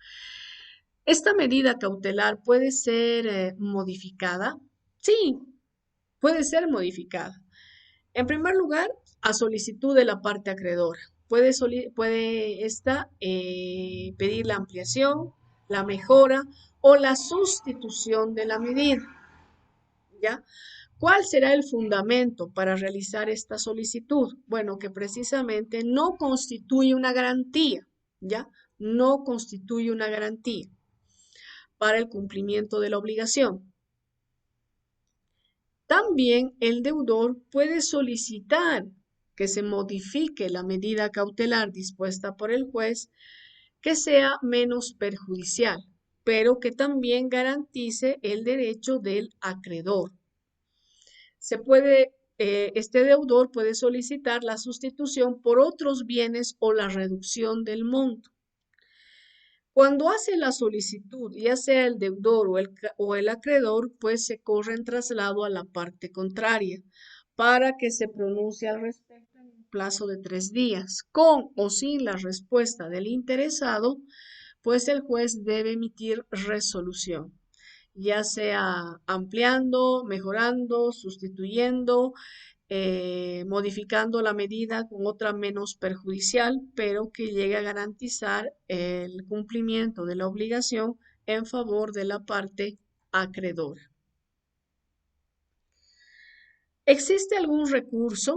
¿Esta medida cautelar puede ser modificada? Sí, puede ser modificada. En primer lugar, a solicitud de la parte acreedora. Puede esta pedir la ampliación, la mejora o la sustitución de la medida. ¿Ya? ¿Cuál será el fundamento para realizar esta solicitud? Bueno, que precisamente no constituye una garantía, ¿ya? No constituye una garantía para el cumplimiento de la obligación. También el deudor puede solicitar que se modifique la medida cautelar dispuesta por el juez que sea menos perjudicial, pero que también garantice el derecho del acreedor. Este deudor puede solicitar la sustitución por otros bienes o la reducción del monto. Cuando hace la solicitud, ya sea el deudor o el acreedor, pues se corre en traslado a la parte contraria para que se pronuncie al respecto en un plazo de 3 días. Con o sin la respuesta del interesado, pues el juez debe emitir resolución, ya sea ampliando, mejorando, sustituyendo, modificando la medida con otra menos perjudicial, pero que llegue a garantizar el cumplimiento de la obligación en favor de la parte acreedora. ¿Existe algún recurso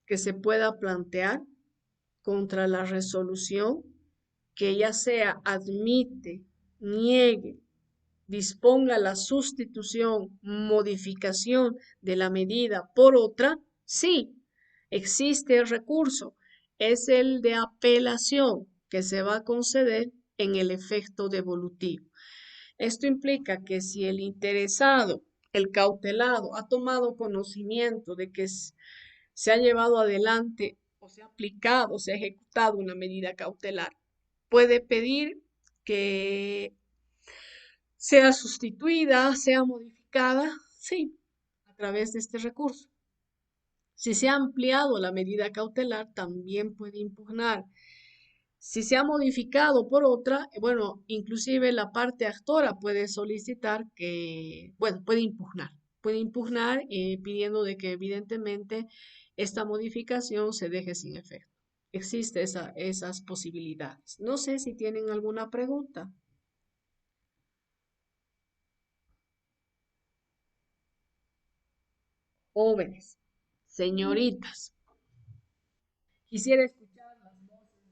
que se pueda plantear contra la resolución que ya sea admite, niegue, disponga la sustitución, modificación de la medida por otra? Sí, existe el recurso. Es el de apelación que se va a conceder en el efecto devolutivo. Esto implica que si el interesado, el cautelado, ha tomado conocimiento de que se ha llevado adelante o se ha aplicado, se ha ejecutado una medida cautelar, puede pedir que sea sustituida, sea modificada, sí, a través de este recurso. Si se ha ampliado la medida cautelar, también puede impugnar. Si se ha modificado por otra, bueno, inclusive la parte actora puede solicitar que, bueno, puede impugnar pidiendo de que evidentemente esta modificación se deje sin efecto. Existe esas posibilidades. No sé si tienen alguna pregunta. Jóvenes, señoritas, quisiera escuchar las voces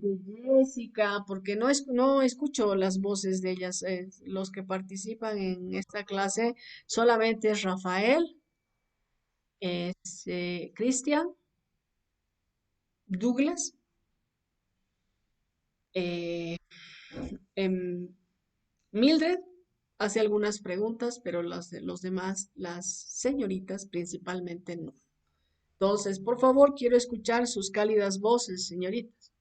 de Jessica, porque no escucho las voces de ellas. Los que participan en esta clase solamente es Rafael, es Cristian, Douglas, eh, em, Mildred hace algunas preguntas, pero los demás, las señoritas principalmente no. Entonces, por favor, quiero escuchar sus cálidas voces, señoritas.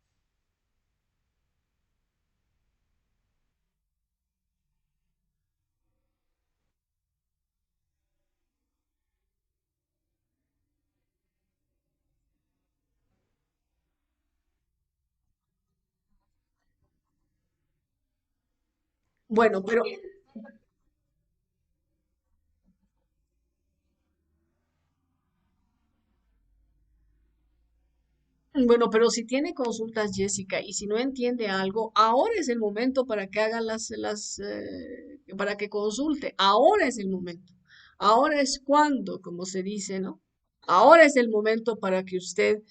Bueno, pero Bueno, pero si tiene consultas, Jessica, y si no entiende algo, ahora es el momento para que haga para que consulte. Ahora es el momento. Ahora es cuando, como se dice, ¿no? Ahora es el momento para que usted,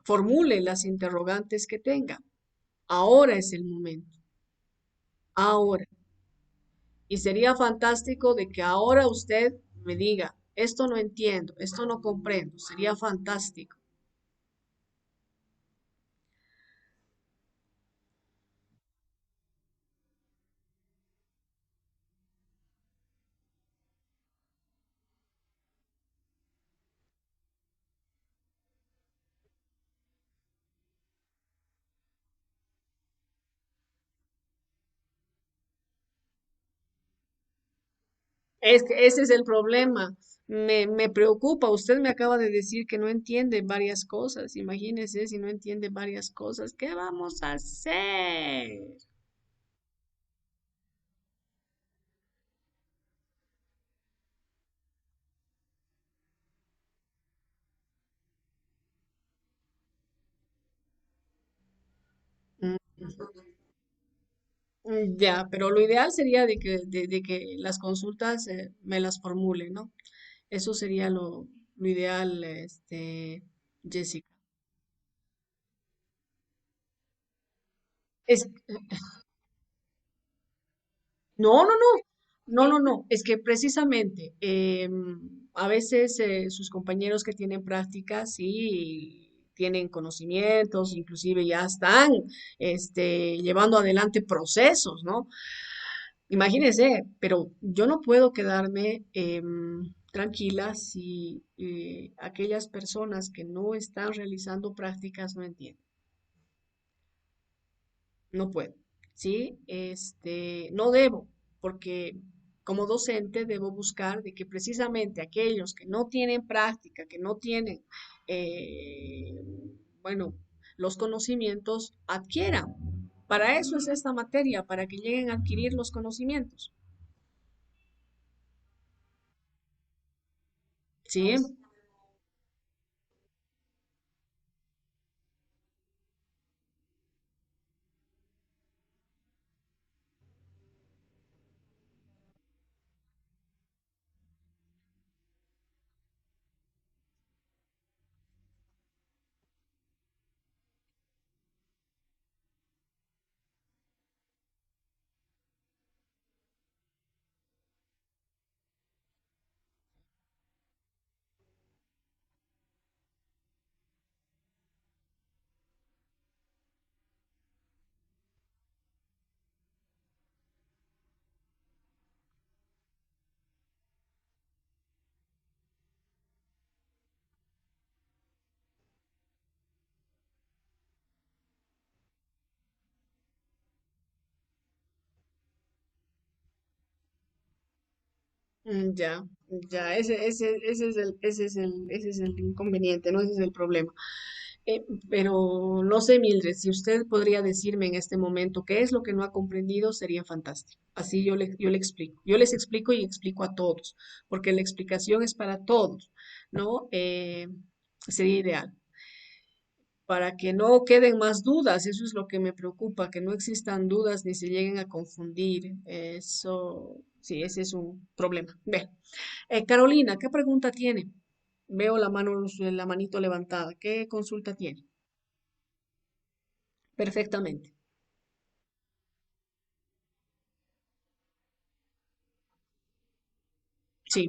formule las interrogantes que tenga. Ahora es el momento. Ahora. Y sería fantástico de que ahora usted me diga, esto no entiendo, esto no comprendo. Sería fantástico. Es que ese es el problema. Me preocupa. Usted me acaba de decir que no entiende varias cosas. Imagínese si no entiende varias cosas. ¿Qué vamos a hacer? Mm, Ya, pero lo ideal sería de que las consultas me las formule, ¿no? Eso sería lo ideal, Jessica. Es, No, no, no, no. Es que precisamente a veces sus compañeros que tienen prácticas sí tienen conocimientos, inclusive ya están llevando adelante procesos, ¿no? Imagínense, pero yo no puedo quedarme tranquila si aquellas personas que no están realizando prácticas no entienden, no puedo, ¿sí? No debo, porque como docente debo buscar de que precisamente aquellos que no tienen práctica, que no tienen, eh, bueno, los conocimientos, adquieran. Para eso es esta materia, para que lleguen a adquirir los conocimientos, ¿sí? Ya, ya, ese es el inconveniente, ¿no? Ese es el problema. Pero no sé, Mildred, si usted podría decirme en este momento qué es lo que no ha comprendido, sería fantástico. Así yo le explico. Yo les explico y explico a todos, porque la explicación es para todos, ¿no? Sería ideal. Para que no queden más dudas, eso es lo que me preocupa, que no existan dudas ni se lleguen a confundir. Eso, sí, ese es un problema. Ve, Carolina, ¿qué pregunta tiene? Veo la mano, la manito levantada. ¿Qué consulta tiene? Perfectamente. Sí.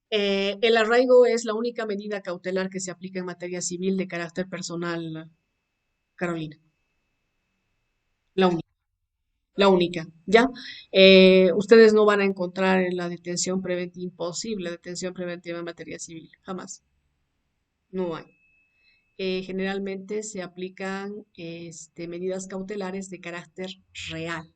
El arraigo es la única medida cautelar que se aplica en materia civil de carácter personal, Carolina. La única. La única, ¿ya? Ustedes no van a encontrar en la detención preventiva, imposible detención preventiva en materia civil, jamás. No hay. Generalmente se aplican medidas cautelares de carácter real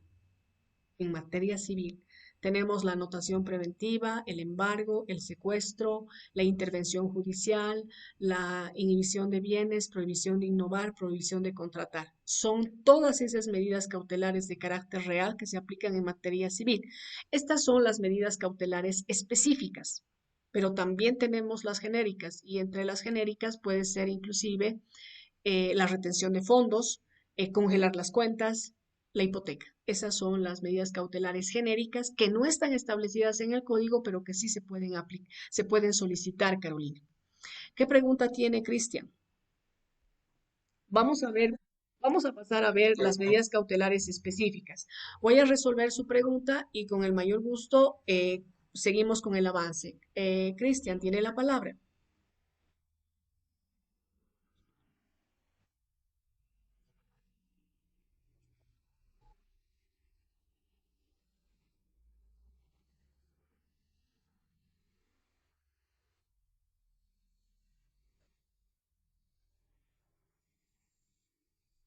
en materia civil. Tenemos la anotación preventiva, el embargo, el secuestro, la intervención judicial, la inhibición de bienes, prohibición de innovar, prohibición de contratar. Son todas esas medidas cautelares de carácter real que se aplican en materia civil. Estas son las medidas cautelares específicas, pero también tenemos las genéricas y entre las genéricas puede ser inclusive la retención de fondos, congelar las cuentas, la hipoteca. Esas son las medidas cautelares genéricas que no están establecidas en el código, pero que sí se pueden solicitar, Carolina. ¿Qué pregunta tiene Cristian? Vamos a ver, vamos a pasar a ver las medidas cautelares específicas. Voy a resolver su pregunta y con el mayor gusto seguimos con el avance. Cristian, tiene la palabra.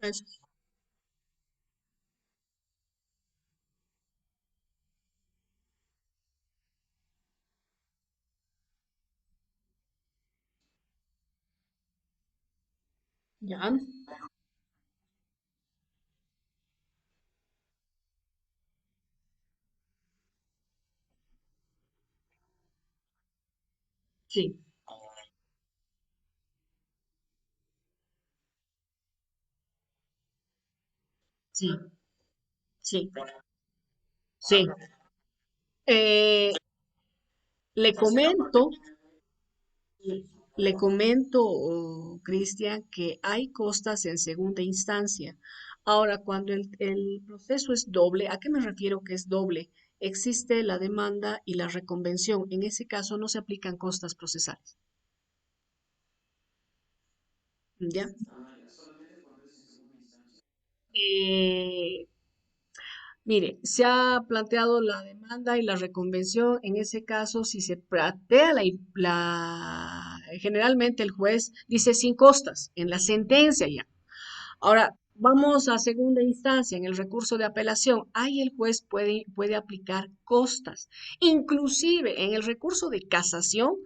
Eso. Ya, sí, sí, sí, sí. Eh, Le comento, le comento, Cristian, que hay costas en segunda instancia. Ahora, cuando el proceso es doble, ¿a qué me refiero que es doble? Existe la demanda y la reconvención. En ese caso no se aplican costas procesales. ¿Ya? Eh, Mire, se ha planteado la demanda y la reconvención. En ese caso, si se plantea generalmente el juez dice sin costas en la sentencia ya. Ahora, vamos a segunda instancia, en el recurso de apelación. Ahí el juez puede aplicar costas. Inclusive en el recurso de casación,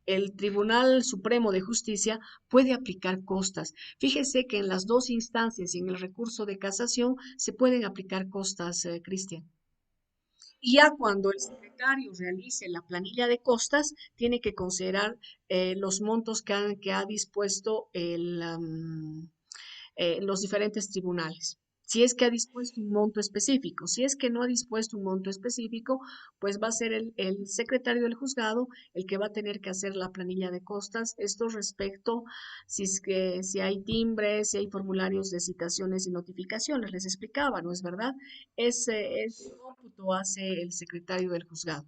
el Tribunal Supremo de Justicia puede aplicar costas. Fíjese que en las dos instancias y en el recurso de casación se pueden aplicar costas, Cristian. Y ya cuando el secretario realice la planilla de costas, tiene que considerar los montos que ha dispuesto los diferentes tribunales. Si es que ha dispuesto un monto específico, si es que no ha dispuesto un monto específico, pues va a ser el secretario del juzgado el que va a tener que hacer la planilla de costas. Esto respecto si es que si hay timbres, si hay formularios de citaciones y notificaciones, les explicaba, ¿no es verdad? Ese cómputo hace el secretario del juzgado.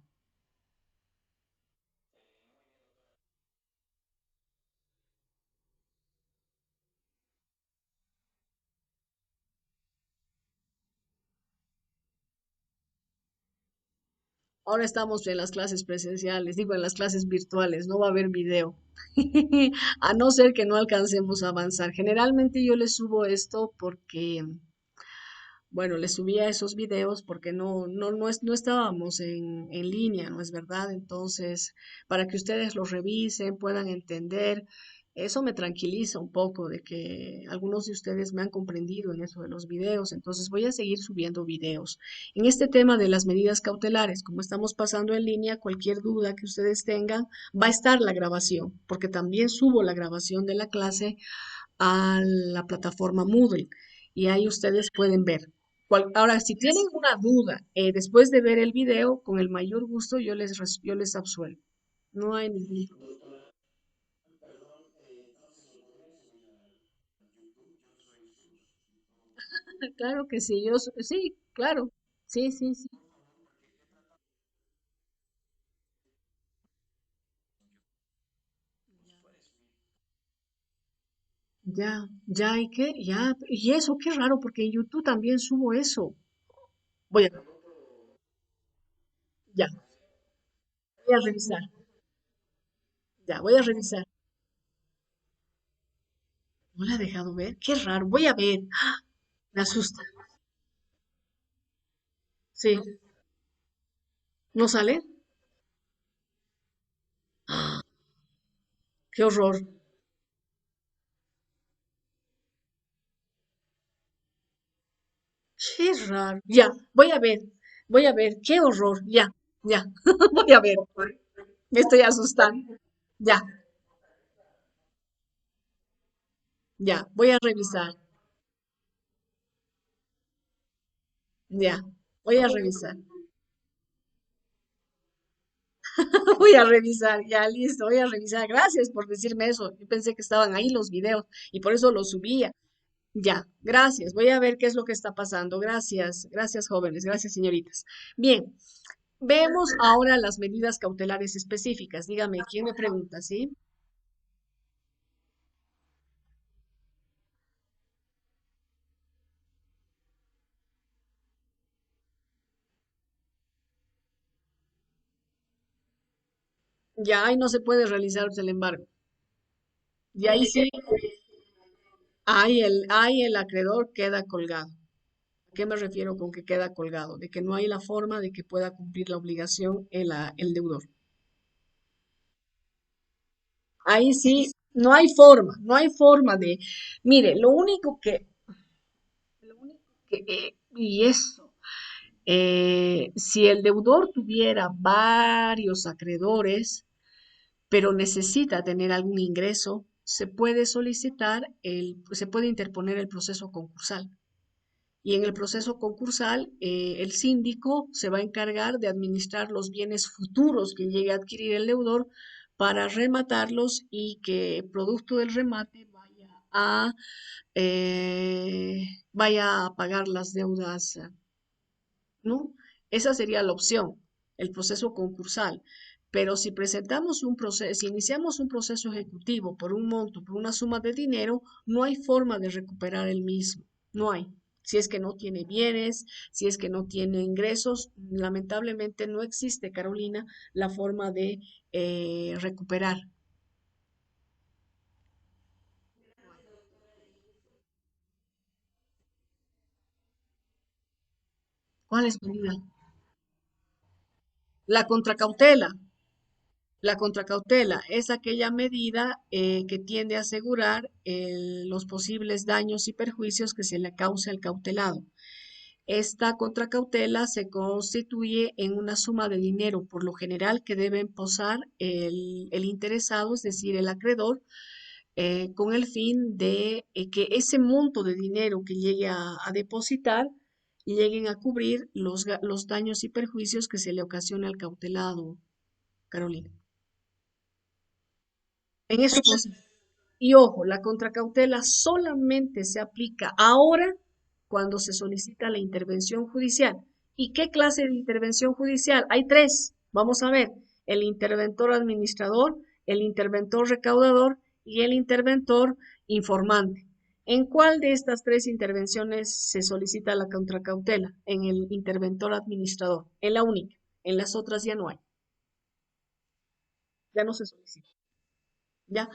Ahora estamos en las clases presenciales, digo, en las clases virtuales, no va a haber video. A no ser que no alcancemos a avanzar. Generalmente yo les subo esto porque, bueno, les subía esos videos porque no estábamos en línea, ¿no es verdad? Entonces, para que ustedes los revisen, puedan entender, eso me tranquiliza un poco de que algunos de ustedes me han comprendido en eso de los videos. Entonces, voy a seguir subiendo videos. En este tema de las medidas cautelares, como estamos pasando en línea, cualquier duda que ustedes tengan, va a estar la grabación, porque también subo la grabación de la clase a la plataforma Moodle y ahí ustedes pueden ver. Ahora, si tienen una duda después de ver el video, con el mayor gusto yo les absuelvo. No hay ningún problema. Claro que sí, sí, claro. Sí, sí, sí. Ya, ¿y qué? Ya, y eso, qué raro, porque en YouTube también subo eso. Voy a, ya, voy a revisar. Ya, voy a revisar. ¿No la he dejado ver? Qué raro, voy a ver. Me asusta. Sí, ¿no sale? Qué horror. Qué raro. Ya, voy a ver, qué horror. Ya, ya, voy a ver. Me estoy asustando. Ya, ya, voy a revisar. Ya, voy a revisar. Voy a revisar, ya listo, voy a revisar. Gracias por decirme eso. Yo pensé que estaban ahí los videos y por eso los subía. Ya, gracias. Voy a ver qué es lo que está pasando. Gracias, gracias jóvenes, gracias señoritas. Bien, vemos ahora las medidas cautelares específicas. Dígame, ¿quién me pregunta, sí? Ya ahí no se puede realizar el embargo. Y ahí sí, ahí el acreedor queda colgado. ¿A qué me refiero con que queda colgado? De que no hay la forma de que pueda cumplir la obligación el deudor. Ahí sí, no hay forma de, mire, lo único y eso, si el deudor tuviera varios acreedores, pero necesita tener algún ingreso, se puede se puede interponer el proceso concursal. Y en el proceso concursal, el síndico se va a encargar de administrar los bienes futuros que llegue a adquirir el deudor para rematarlos y que producto del remate vaya a pagar las deudas, ¿no? Esa sería la opción, el proceso concursal. Pero si presentamos un proceso, si iniciamos un proceso ejecutivo por un monto, por una suma de dinero, no hay forma de recuperar el mismo. No hay. Si es que no tiene bienes, si es que no tiene ingresos, lamentablemente no existe, Carolina, la forma de recuperar. ¿Cuál es medida? La contracautela. La contracautela es aquella medida que tiende a asegurar los posibles daños y perjuicios que se le cause al cautelado. Esta contracautela se constituye en una suma de dinero, por lo general, que deben posar el interesado, es decir, el acreedor, con el fin de que ese monto de dinero que llegue a depositar lleguen a cubrir los daños y perjuicios que se le ocasione al cautelado, Carolina. En eso consiste. Y ojo, la contracautela solamente se aplica ahora cuando se solicita la intervención judicial. ¿Y qué clase de intervención judicial? Hay tres. Vamos a ver, el interventor administrador, el interventor recaudador y el interventor informante. ¿En cuál de estas tres intervenciones se solicita la contracautela? En el interventor administrador, en la única. En las otras ya no hay, ya no se solicita. ¿Ya?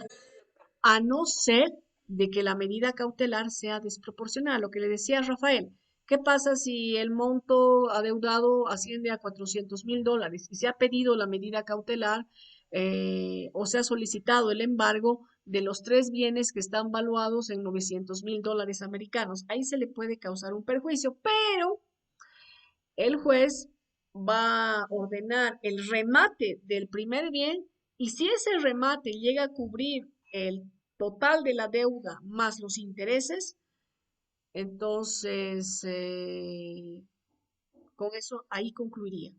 A no ser de que la medida cautelar sea desproporcional. Lo que le decía Rafael, ¿qué pasa si el monto adeudado asciende a $400,000 y se ha pedido la medida cautelar o se ha solicitado el embargo de los tres bienes que están valuados en $900,000 americanos? Ahí se le puede causar un perjuicio, pero el juez va a ordenar el remate del primer bien y si ese remate llega a cubrir el total de la deuda más los intereses, entonces con eso ahí concluiría.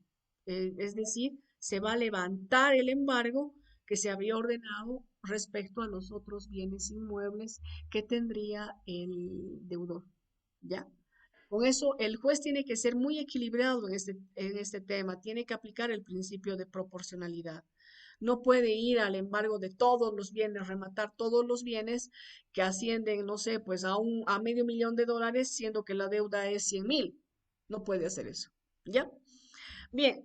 Es decir, se va a levantar el embargo que se había ordenado respecto a los otros bienes inmuebles que tendría el deudor. ¿Ya? Con eso, el juez tiene que ser muy equilibrado en este tema, tiene que aplicar el principio de proporcionalidad. No puede ir al embargo de todos los bienes, rematar todos los bienes que ascienden, no sé, pues a medio millón de dólares, siendo que la deuda es 100,000. No puede hacer eso. ¿Ya? Bien,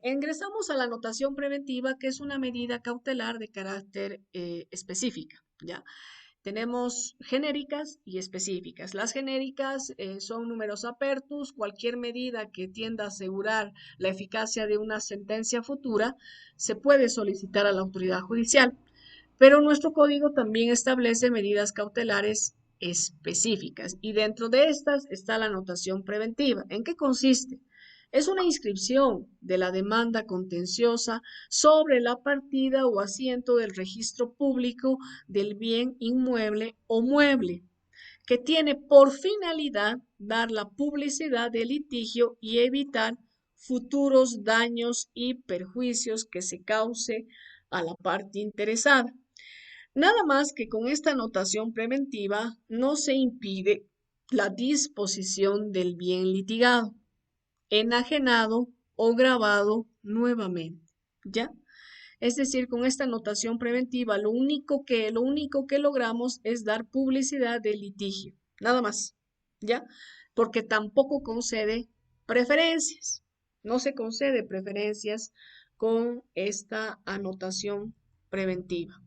ingresamos a la notación preventiva, que es una medida cautelar de carácter específica. ¿Ya? Tenemos genéricas y específicas. Las genéricas son números apertus, cualquier medida que tienda a asegurar la eficacia de una sentencia futura se puede solicitar a la autoridad judicial, pero nuestro código también establece medidas cautelares específicas y dentro de estas está la anotación preventiva. ¿En qué consiste? Es una inscripción de la demanda contenciosa sobre la partida o asiento del registro público del bien inmueble o mueble, que tiene por finalidad dar la publicidad del litigio y evitar futuros daños y perjuicios que se cause a la parte interesada. Nada más que con esta anotación preventiva no se impide la disposición del bien litigado, enajenado o grabado nuevamente. ¿Ya? Es decir, con esta anotación preventiva, lo único que logramos es dar publicidad del litigio, nada más, ¿ya? Porque tampoco concede preferencias, no se concede preferencias con esta anotación preventiva.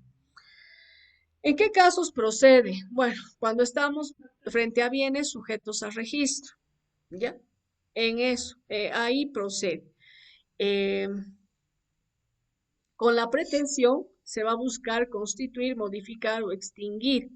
¿En qué casos procede? Bueno, cuando estamos frente a bienes sujetos a registro, ¿ya? En eso, ahí procede. Eh, con la pretensión se va a buscar constituir, modificar o extinguir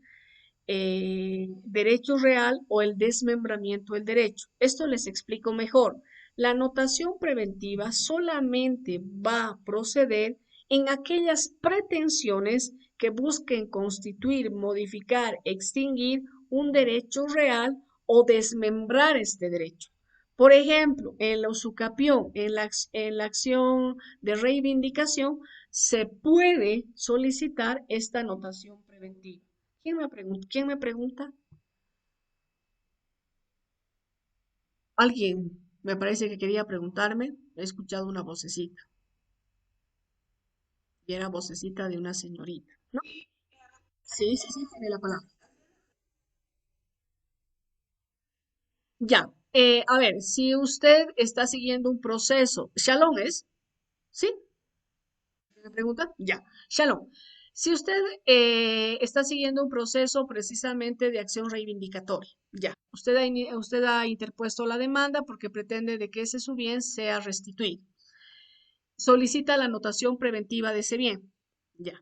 derecho real o el desmembramiento del derecho. Esto les explico mejor. La anotación preventiva solamente va a proceder en aquellas pretensiones que busquen constituir, modificar, extinguir un derecho real o desmembrar este derecho. Por ejemplo, en la usucapión, en la acción de reivindicación, se puede solicitar esta anotación preventiva. ¿Quién me pregunta? Alguien me parece que quería preguntarme. He escuchado una vocecita y era vocecita de una señorita, ¿no? Sí, sí, sí, tiene la palabra. Ya. A ver, si usted está siguiendo un proceso, Shalom es, ¿sí? ¿Me pregunta? Ya. Shalom. Si usted está siguiendo un proceso precisamente de acción reivindicatoria, ya. Usted ha interpuesto la demanda porque pretende de que ese su bien sea restituido. Solicita la anotación preventiva de ese bien. Ya.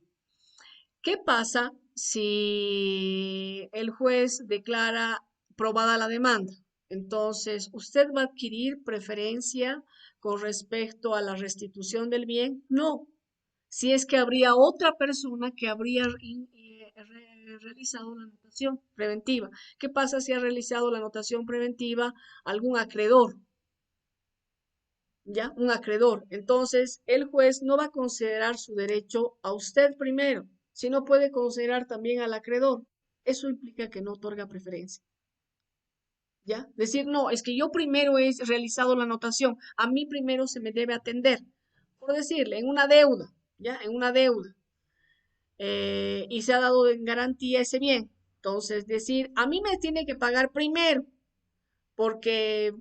¿Qué pasa si el juez declara probada la demanda? Entonces, ¿usted va a adquirir preferencia con respecto a la restitución del bien? No. Si es que habría otra persona que habría realizado la anotación preventiva. ¿Qué pasa si ha realizado la anotación preventiva algún acreedor? ¿Ya? Un acreedor. Entonces, el juez no va a considerar su derecho a usted primero, sino puede considerar también al acreedor. Eso implica que no otorga preferencia. ¿Ya? Decir, no, es que yo primero he realizado la anotación, a mí primero se me debe atender. Por decirle, en una deuda, ¿ya? En una deuda. Y se ha dado en garantía ese bien. Entonces, decir, a mí me tiene que pagar primero porque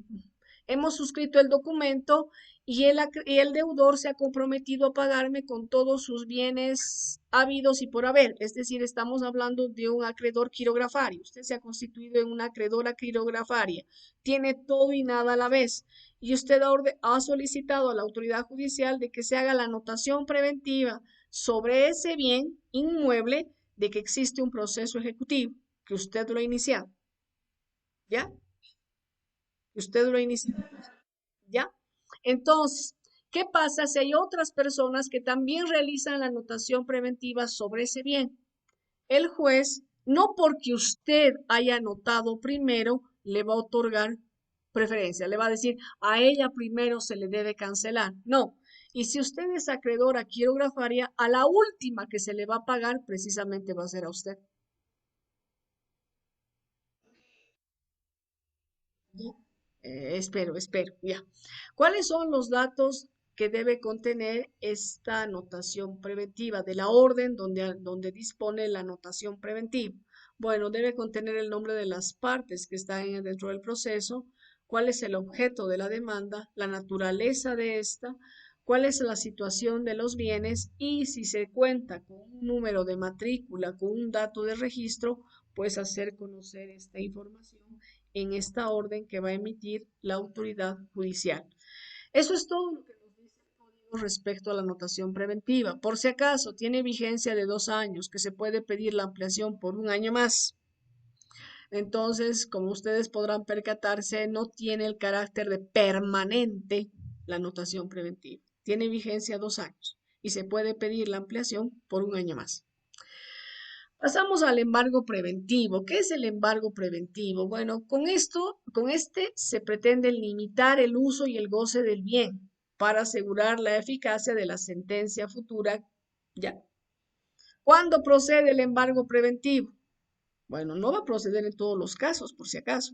hemos suscrito el documento y el deudor se ha comprometido a pagarme con todos sus bienes habidos y por haber. Es decir, estamos hablando de un acreedor quirografario. Usted se ha constituido en una acreedora quirografaria. Tiene todo y nada a la vez. Y usted ha solicitado a la autoridad judicial de que se haga la anotación preventiva sobre ese bien inmueble de que existe un proceso ejecutivo, que usted lo ha iniciado. ¿Ya? Usted lo inició, ¿ya? Entonces, ¿qué pasa si hay otras personas que también realizan la anotación preventiva sobre ese bien? El juez, no porque usted haya anotado primero, le va a otorgar preferencia, le va a decir, a ella primero se le debe cancelar. No. Y si usted es acreedora quirografaria, a la última que se le va a pagar precisamente va a ser a usted. Espero, ya. ¿Cuáles son los datos que debe contener esta anotación preventiva de la orden donde dispone la anotación preventiva? Bueno, debe contener el nombre de las partes que están dentro del proceso, cuál es el objeto de la demanda, la naturaleza de esta, cuál es la situación de los bienes y si se cuenta con un número de matrícula, con un dato de registro, pues hacer conocer esta información en esta orden que va a emitir la autoridad judicial. Eso es todo lo que nos dice el código respecto a la anotación preventiva. Por si acaso, tiene vigencia de 2 años, que se puede pedir la ampliación por un año más. Entonces, como ustedes podrán percatarse, no tiene el carácter de permanente la anotación preventiva. Tiene vigencia 2 años y se puede pedir la ampliación por un año más. Pasamos al embargo preventivo. ¿Qué es el embargo preventivo? Bueno, con este se pretende limitar el uso y el goce del bien para asegurar la eficacia de la sentencia futura. ¿Ya? ¿Cuándo procede el embargo preventivo? Bueno, no va a proceder en todos los casos, por si acaso,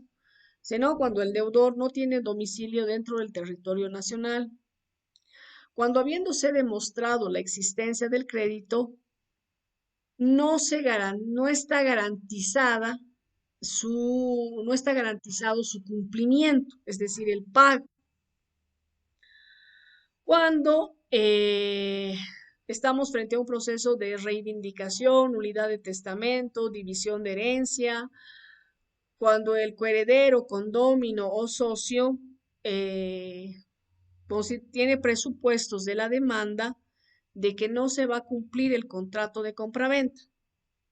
sino cuando el deudor no tiene domicilio dentro del territorio nacional, cuando habiéndose demostrado la existencia del crédito, no está garantizada no está garantizado su cumplimiento, es decir, el pago. Cuando estamos frente a un proceso de reivindicación, nulidad de testamento, división de herencia, cuando el coheredero, condómino o socio eh, tiene presupuestos de la demanda de que no se va a cumplir el contrato de compraventa.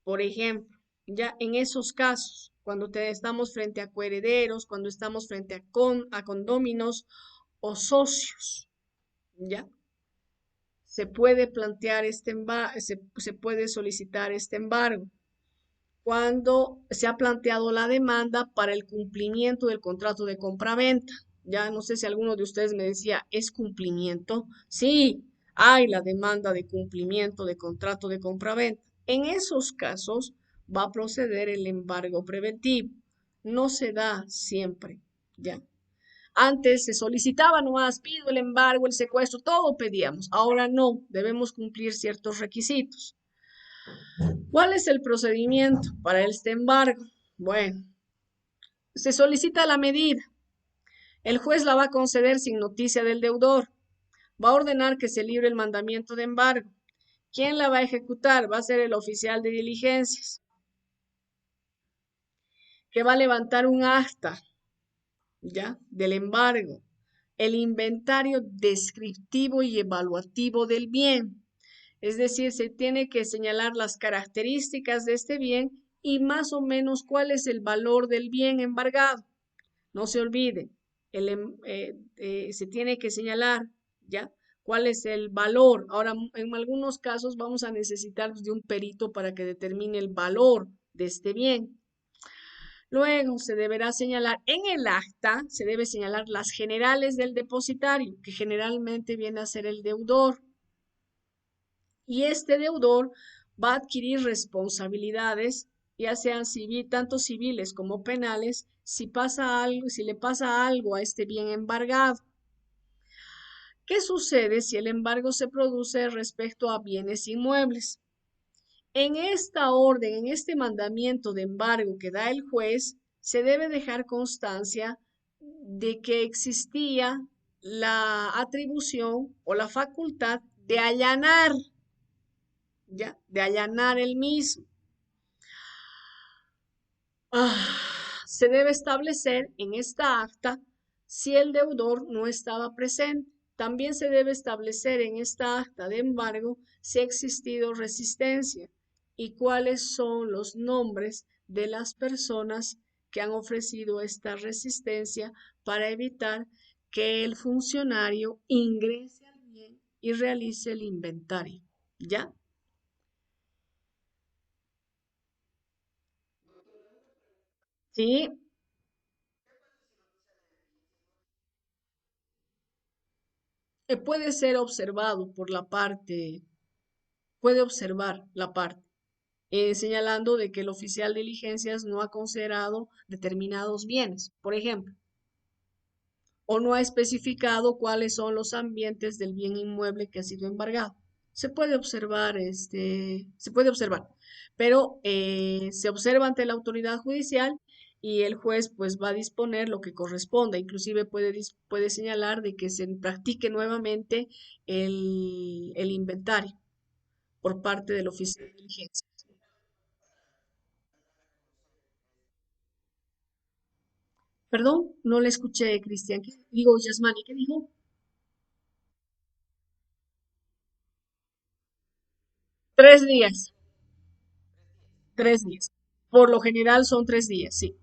Por ejemplo, ya en esos casos, cuando estamos frente a coherederos, cuando estamos frente a condóminos o socios, ¿ya? Se puede plantear se puede solicitar este embargo cuando se ha planteado la demanda para el cumplimiento del contrato de compraventa. Ya no sé si alguno de ustedes me decía, ¿es cumplimiento? Sí, hay la demanda de cumplimiento de contrato de compraventa. En esos casos va a proceder el embargo preventivo. No se da siempre, ya. Antes se solicitaba nomás, pido el embargo, el secuestro, todo pedíamos. Ahora no, debemos cumplir ciertos requisitos. ¿Cuál es el procedimiento para este embargo? Bueno, Se solicita la medida. El juez la va a conceder sin noticia del deudor. Va a ordenar que se libre el mandamiento de embargo. ¿Quién la va a ejecutar? Va a ser el oficial de diligencias, que va a levantar un acta, ¿ya? Del embargo, el inventario descriptivo y evaluativo del bien. Es decir, se tiene que señalar las características de este bien y más o menos cuál es el valor del bien embargado. No se olvide, se tiene que señalar, ¿ya? ¿Cuál es el valor? Ahora, en algunos casos vamos a necesitar de un perito para que determine el valor de este bien. Luego se deberá señalar en el acta, se debe señalar las generales del depositario, que generalmente viene a ser el deudor. Y este deudor va a adquirir responsabilidades, ya sean tanto civiles como penales, si pasa algo, si le pasa algo a este bien embargado. ¿Qué sucede si el embargo se produce respecto a bienes inmuebles? En esta orden, en este mandamiento de embargo que da el juez, se debe dejar constancia de que existía la atribución o la facultad de allanar, ¿ya? De allanar el mismo. Se debe establecer en esta acta si el deudor no estaba presente. También se debe establecer en esta acta de embargo si ha existido resistencia y cuáles son los nombres de las personas que han ofrecido esta resistencia para evitar que el funcionario ingrese al bien y realice el inventario. ¿Ya? Sí, puede ser observado por la parte, puede observar la parte, señalando de que el oficial de diligencias no ha considerado determinados bienes, por ejemplo, o no ha especificado cuáles son los ambientes del bien inmueble que ha sido embargado. Se puede observar, se puede observar, pero se observa ante la autoridad judicial y el juez pues va a disponer lo que corresponda. Inclusive puede señalar de que se practique nuevamente el inventario por parte del oficial de diligencia. Perdón, no le escuché, Cristian. Digo, Yasmani, ¿qué dijo? 3 días, 3 días. Por lo general son 3 días, sí.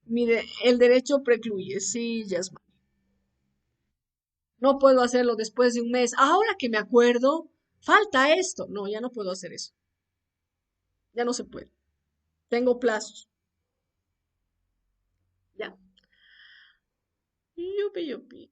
Mire, el derecho precluye, sí, Yasmani. No puedo hacerlo después de un mes. Ahora que me acuerdo, falta esto. No, ya no puedo hacer eso. Ya no se puede. Tengo plazos. Ya. Yupi, yupi.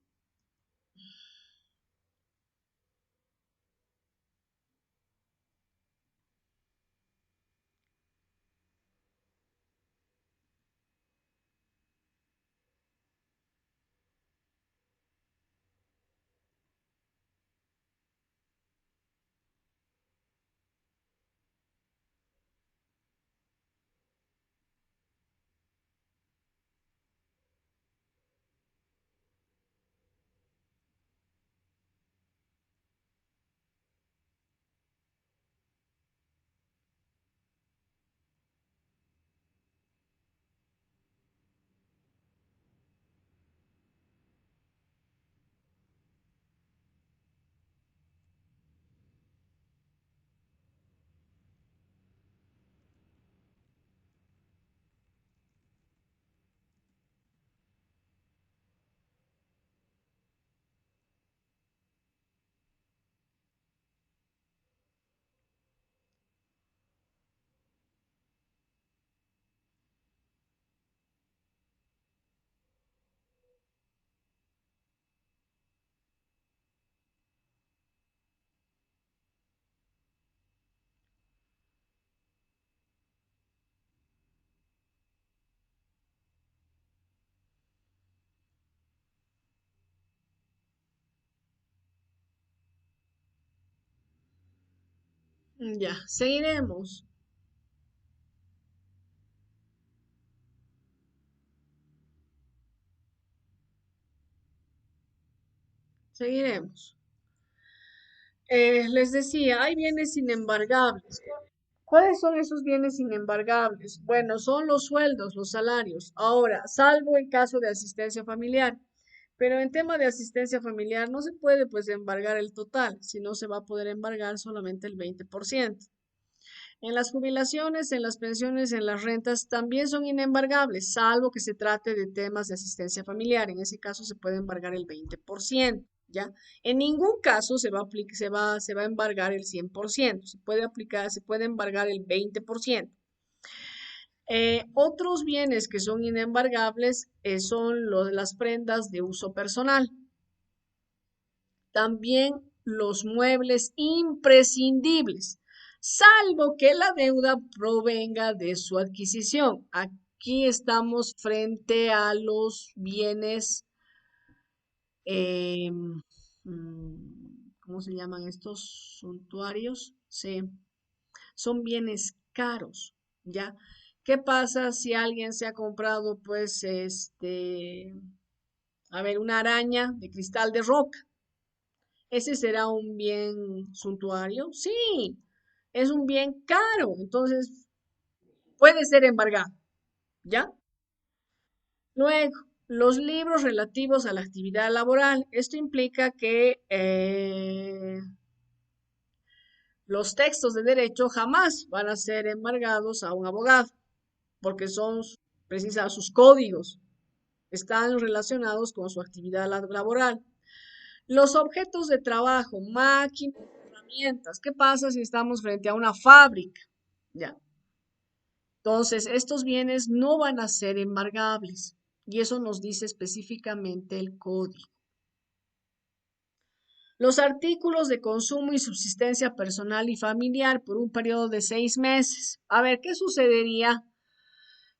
Ya, seguiremos. Seguiremos. Les decía, hay bienes inembargables. ¿Cuáles son esos bienes inembargables? Bueno, son los sueldos, los salarios. Ahora, salvo en caso de asistencia familiar. Pero en tema de asistencia familiar no se puede pues embargar el total, sino se va a poder embargar solamente el 20%. En las jubilaciones, en las pensiones, en las rentas también son inembargables, salvo que se trate de temas de asistencia familiar. En ese caso se puede embargar el 20%, ¿ya? En ningún caso se va a embargar el 100%. Se puede aplicar, se puede embargar el 20%. Otros bienes que son inembargables son las prendas de uso personal. También los muebles imprescindibles, salvo que la deuda provenga de su adquisición. Aquí estamos frente a los bienes, eh, ¿cómo se llaman estos suntuarios? Sí, son bienes caros, ¿ya? ¿Qué pasa si alguien se ha comprado, pues, a ver, una araña de cristal de roca? ¿Ese será un bien suntuario? Sí, es un bien caro, entonces puede ser embargado, ¿ya? Luego, los libros relativos a la actividad laboral. Esto implica que los textos de derecho jamás van a ser embargados a un abogado, porque son precisas sus códigos, están relacionados con su actividad laboral. Los objetos de trabajo, máquinas, herramientas. ¿Qué pasa si estamos frente a una fábrica? Ya. Entonces, estos bienes no van a ser embargables y eso nos dice específicamente el código. Los artículos de consumo y subsistencia personal y familiar por un periodo de 6 meses. A ver, ¿qué sucedería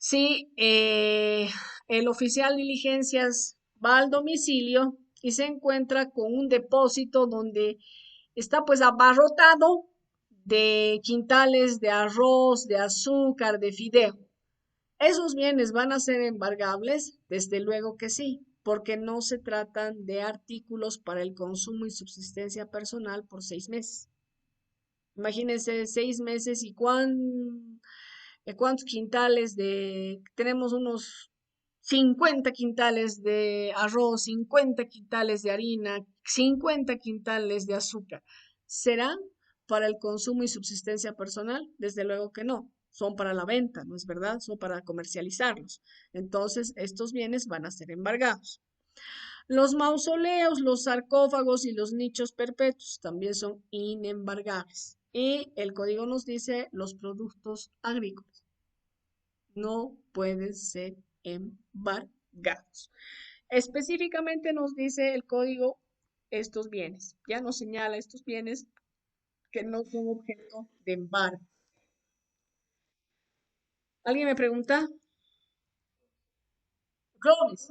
si el oficial de diligencias va al domicilio y se encuentra con un depósito donde está pues abarrotado de quintales de arroz, de azúcar, de fideo? ¿Esos bienes van a ser embargables? Desde luego que sí, porque no se tratan de artículos para el consumo y subsistencia personal por 6 meses. Imagínense 6 meses y cuántos quintales tenemos unos 50 quintales de arroz, 50 quintales de harina, 50 quintales de azúcar. ¿Serán para el consumo y subsistencia personal? Desde luego que no. Son para la venta, ¿no es verdad? Son para comercializarlos. Entonces, estos bienes van a ser embargados. Los mausoleos, los sarcófagos y los nichos perpetuos también son inembargables. Y el código nos dice los productos agrícolas no pueden ser embargados. Específicamente nos dice el código estos bienes. Ya nos señala estos bienes que no son objeto de embargo. ¿Alguien me pregunta? Clovis.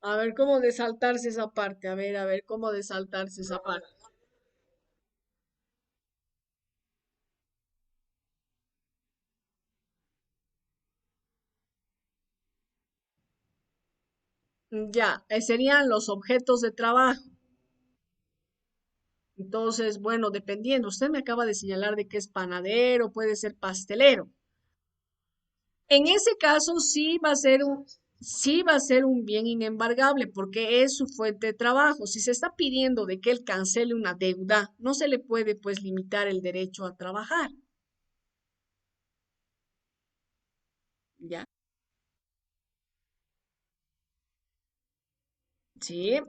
A ver cómo desaltarse esa parte. A ver cómo desaltarse esa parte. Ya, serían los objetos de trabajo. Entonces, bueno, dependiendo, usted me acaba de señalar de que es panadero, puede ser pastelero. En ese caso sí va a ser un bien inembargable porque es su fuente de trabajo. Si se está pidiendo de que él cancele una deuda, no se le puede pues limitar el derecho a trabajar, ¿ya? Sí,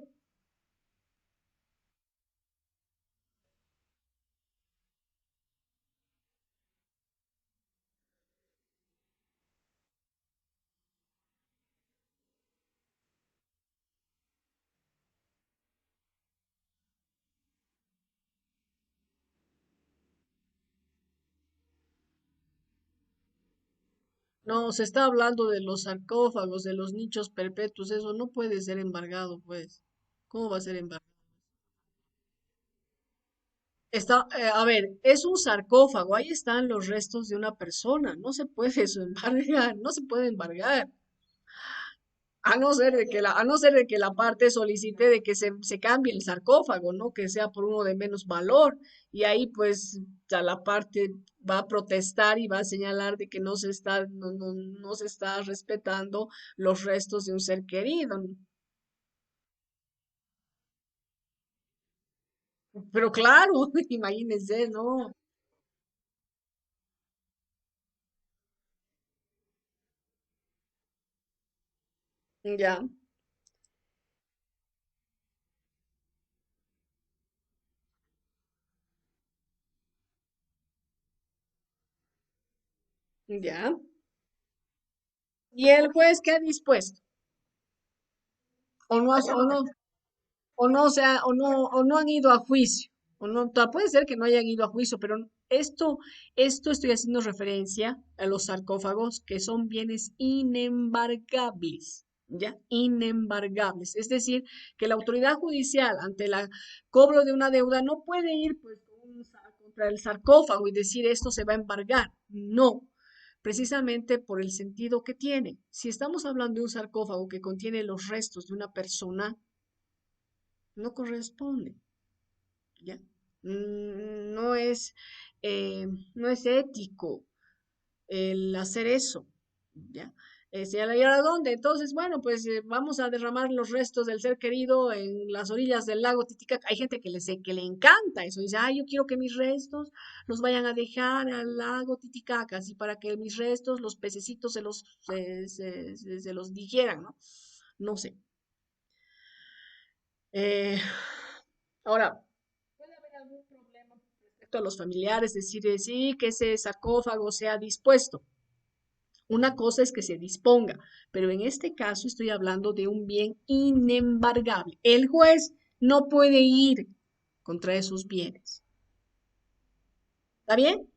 No, se está hablando de los sarcófagos, de los nichos perpetuos, eso no puede ser embargado, pues. ¿Cómo va a ser embargado? Está, a ver, es un sarcófago, ahí están los restos de una persona, no se puede eso embargar, no se puede embargar. A no ser de que a no ser de que la parte solicite de que se cambie el sarcófago, ¿no? Que sea por uno de menos valor. Y ahí pues ya la parte va a protestar y va a señalar de que no se está respetando los restos de un ser querido. Pero claro, imagínense, ¿no? Ya, ya. ¿Y el juez qué ha dispuesto? ¿O no, o no? O no, o no han ido a juicio, o no, puede ser que no hayan ido a juicio, pero esto estoy haciendo referencia a los sarcófagos que son bienes inembargables, ¿ya? Inembargables. Es decir, que la autoridad judicial ante el cobro de una deuda no puede ir pues contra el sarcófago y decir esto se va a embargar. No. Precisamente por el sentido que tiene. Si estamos hablando de un sarcófago que contiene los restos de una persona, no corresponde, ¿ya? No es, no es ético el hacer eso, ¿ya? Señala, ¿y ahora dónde? Entonces, bueno, pues vamos a derramar los restos del ser querido en las orillas del lago Titicaca. Hay gente que le encanta eso. Dice, ay, yo quiero que mis restos los vayan a dejar al lago Titicaca, así para que mis restos, los pececitos se los digieran, ¿no? No sé. Eh, ahora, ¿puede haber algún problema respecto a los familiares? Decir, sí, que ese sarcófago sea dispuesto. Una cosa es que se disponga, pero en este caso estoy hablando de un bien inembargable. El juez no puede ir contra esos bienes. ¿Está bien?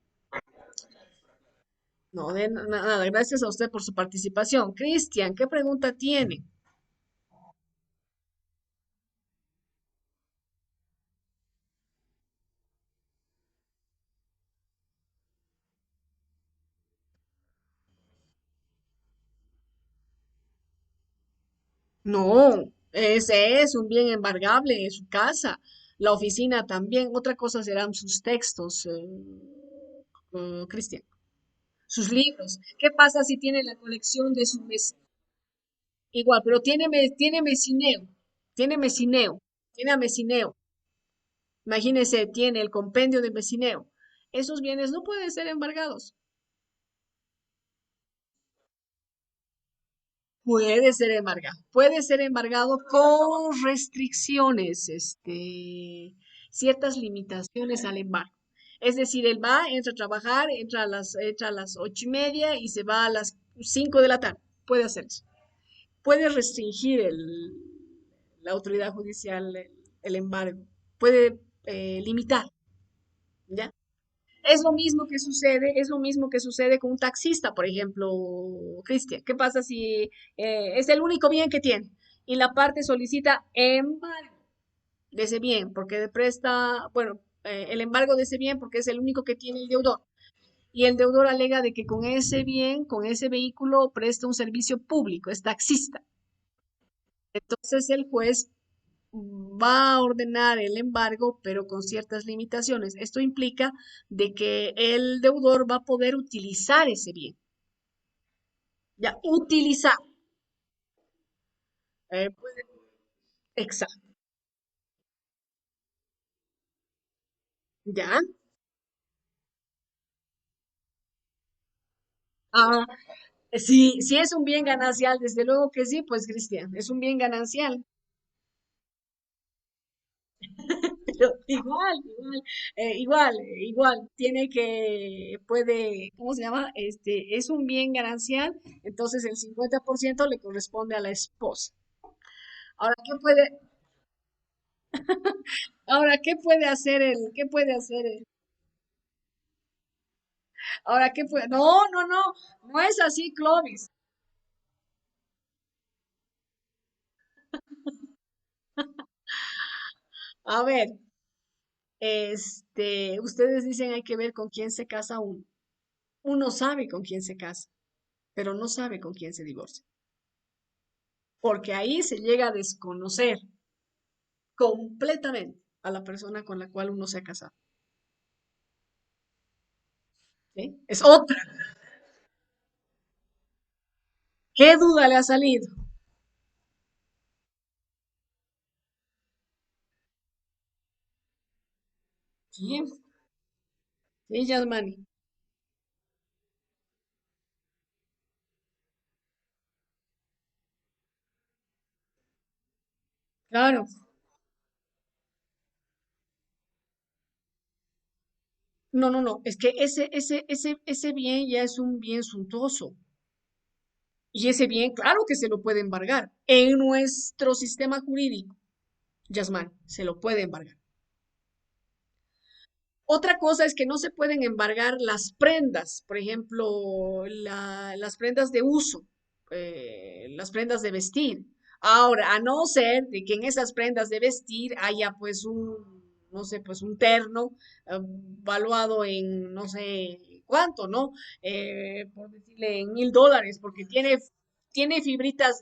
No, de nada, gracias a usted por su participación. Cristian, ¿qué pregunta tiene? No, ese es un bien embargable, es su casa, la oficina también. Otra cosa serán sus textos, Cristian, sus libros. ¿Qué pasa si tiene la colección de su mes? Igual, pero tiene mesineo, tiene mesineo, tiene a mesineo. Imagínese, tiene el compendio de mesineo. Esos bienes no pueden ser embargados. Puede ser embargado con restricciones, ciertas limitaciones al embargo. Es decir, él va, entra a trabajar, entra a las 8:30 y se va a las 5 de la tarde. Puede hacer eso. Puede restringir la autoridad judicial el embargo. Puede limitar, ¿ya? Es lo mismo que sucede con un taxista, por ejemplo, Cristian. ¿Qué pasa si es el único bien que tiene y la parte solicita embargo de ese bien porque presta, bueno, el embargo de ese bien porque es el único que tiene el deudor? Y el deudor alega de que con ese bien, con ese vehículo, presta un servicio público, es taxista. Entonces el juez va a ordenar el embargo, pero con ciertas limitaciones. Esto implica de que el deudor va a poder utilizar ese bien. Ya, utilizar. Puede- exacto. Ya. Ah, si es un bien ganancial, desde luego que sí, pues Cristian, es un bien ganancial. Pero igual, tiene ¿cómo se llama? Es un bien ganancial, entonces el 50% le corresponde a la esposa. Ahora, qué puede hacer qué puede hacer Ahora, ¿qué fue? No, no, no, no es así, Clovis. A ver, ustedes dicen hay que ver con quién se casa uno. Uno sabe con quién se casa, pero no sabe con quién se divorcia, porque ahí se llega a desconocer completamente a la persona con la cual uno se ha casado. ¿Sí? Es otra. ¿Qué duda le ha salido? Sí, sí, Yasmani. Claro. No, no, no. Es que ese bien ya es un bien suntuoso. Y ese bien, claro que se lo puede embargar. En nuestro sistema jurídico, Yasmán, se lo puede embargar. Otra cosa es que no se pueden embargar las prendas, por ejemplo, las prendas de uso, las prendas de vestir. Ahora, a no ser de que en esas prendas de vestir haya pues no sé, pues un terno valuado en no sé cuánto, ¿no? Por decirle en $1,000, porque tiene fibritas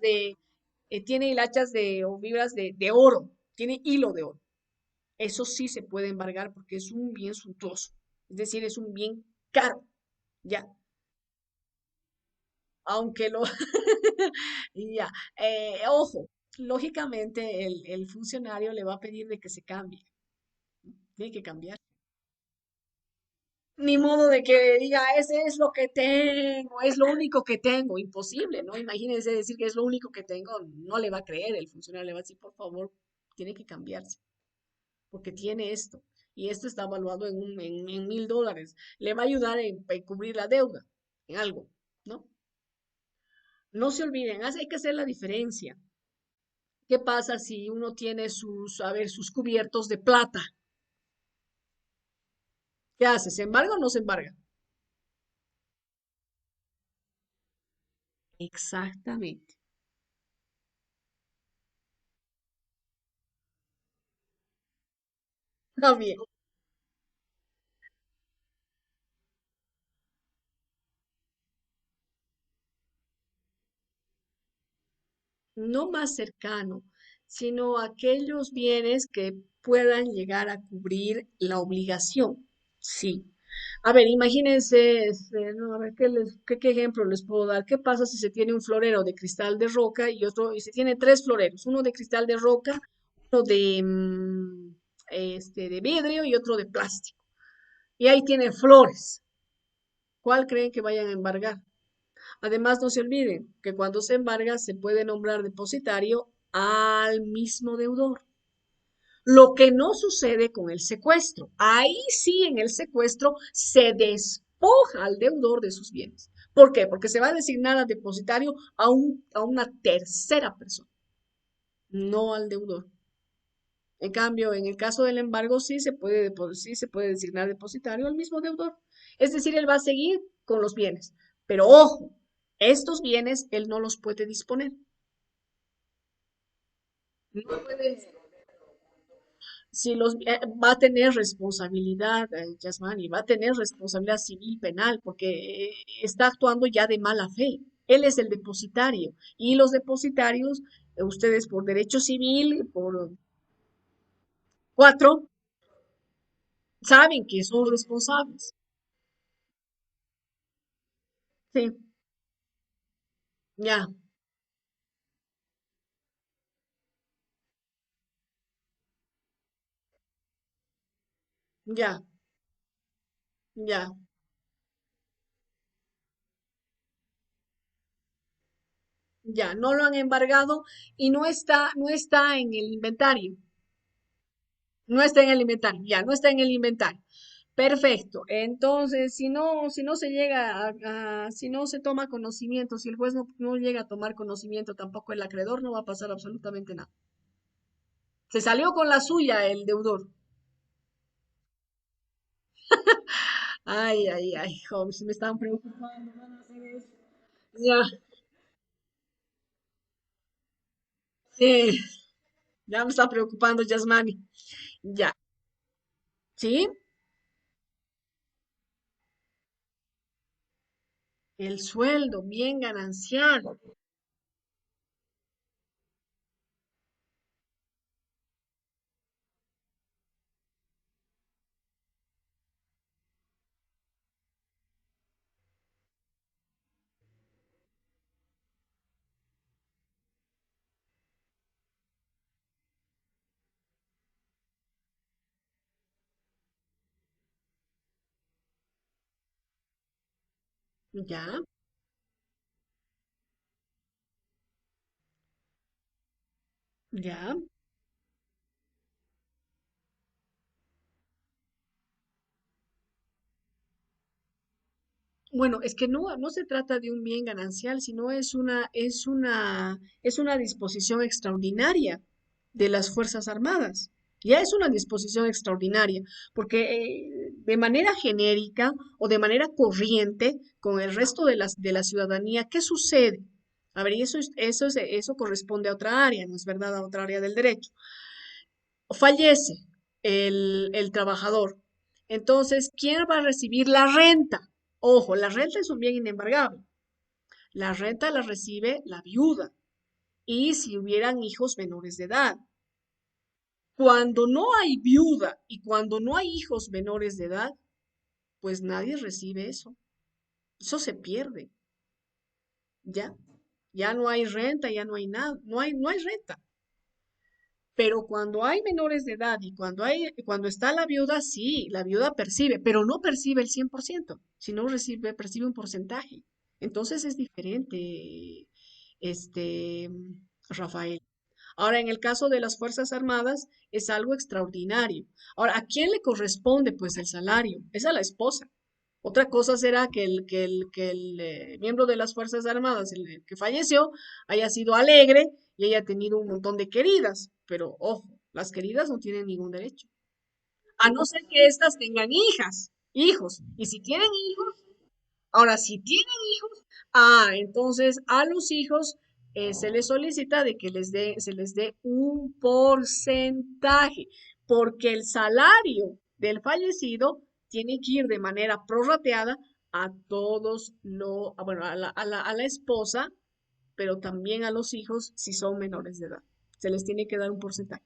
tiene hilachas o fibras de oro, tiene hilo de oro. Eso sí se puede embargar porque es un bien suntuoso, es decir, es un bien caro, ya, aunque lo, ya, ojo, lógicamente el funcionario le va a pedir de que se cambie, tiene que cambiar. Ni modo de que diga, ese es lo que tengo, es lo único que tengo, imposible, ¿no? Imagínense decir que es lo único que tengo, no le va a creer, el funcionario le va a decir, por favor, tiene que cambiarse. Porque tiene esto y esto está evaluado en $1,000. Le va a ayudar en cubrir la deuda, en algo, ¿no? No se olviden, hay que hacer la diferencia. ¿Qué pasa si uno tiene sus cubiertos de plata? ¿Qué hace? ¿Se embarga o no se embarga? Exactamente. Está bien. No más cercano, sino aquellos bienes que puedan llegar a cubrir la obligación. Sí. A ver, imagínense, no, a ver, ¿qué ejemplo les puedo dar? ¿Qué pasa si se tiene un florero de cristal de roca y se tiene tres floreros? Uno de cristal de roca, uno de vidrio y otro de plástico. Y ahí tiene flores. ¿Cuál creen que vayan a embargar? Además, no se olviden que cuando se embarga se puede nombrar depositario al mismo deudor. Lo que no sucede con el secuestro. Ahí sí, en el secuestro se despoja al deudor de sus bienes. ¿Por qué? Porque se va a designar al depositario a una tercera persona, no al deudor. En cambio, en el caso del embargo, sí se puede designar depositario al mismo deudor. Es decir, él va a seguir con los bienes. Pero ojo, estos bienes él no los puede disponer. No puede, si va a tener responsabilidad, Yasmani, va a tener responsabilidad civil penal, porque está actuando ya de mala fe. Él es el depositario y los depositarios, ustedes por derecho civil, por cuatro, saben que son responsables. Sí, ya, ya, ya, ya, no lo han embargado y no está en el inventario. No está en el inventario, ya, no está en el inventario. Perfecto. Entonces, si no se llega si no se toma conocimiento, si el juez no llega a tomar conocimiento, tampoco el acreedor, no va a pasar absolutamente nada. Se salió con la suya el deudor. Ay, ay, ay, joven, se me están preocupando, van a hacer eso. Ya, sí, ya me está preocupando, Yasmani. Ya, ¿sí? El sueldo, bien ganancial. Ya, ya. Bueno, es que no se trata de un bien ganancial, sino es una disposición extraordinaria de las Fuerzas Armadas. Ya es una disposición extraordinaria, porque de manera genérica o de manera corriente con el resto de la ciudadanía, ¿qué sucede? A ver, y eso corresponde a otra área, ¿no es verdad? A otra área del derecho. Fallece el trabajador. Entonces, ¿quién va a recibir la renta? Ojo, la renta es un bien inembargable. La renta la recibe la viuda y si hubieran hijos menores de edad. Cuando no hay viuda y cuando no hay hijos menores de edad, pues nadie recibe eso. Eso se pierde, ¿ya? Ya no hay renta, ya no hay nada, no hay renta. Pero cuando hay menores de edad y cuando está la viuda, sí, la viuda percibe, pero no percibe el 100%, sino percibe un porcentaje. Entonces es diferente, este, Rafael. Ahora, en el caso de las Fuerzas Armadas, es algo extraordinario. Ahora, ¿a quién le corresponde? Pues el salario. Es a la esposa. Otra cosa será que el miembro de las Fuerzas Armadas, el que falleció, haya sido alegre y haya tenido un montón de queridas. Pero ojo, las queridas no tienen ningún derecho. A no ser que éstas tengan hijos. Y si tienen hijos, ahora, si tienen hijos, entonces a los hijos se les solicita de que se les dé un porcentaje, porque el salario del fallecido tiene que ir de manera prorrateada a todos bueno, a la esposa, pero también a los hijos si son menores de edad. Se les tiene que dar un porcentaje.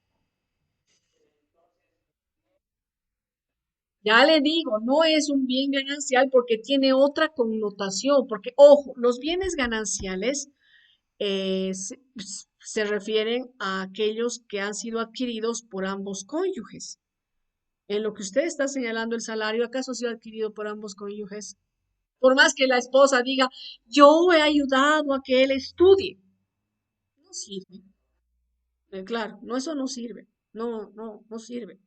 Ya le digo, no es un bien ganancial porque tiene otra connotación, porque ojo, los bienes gananciales se refieren a aquellos que han sido adquiridos por ambos cónyuges. En lo que usted está señalando el salario, ¿acaso ha sido adquirido por ambos cónyuges? Por más que la esposa diga, yo he ayudado a que él estudie, no sirve. Claro, no, eso no sirve. No, no, no sirve.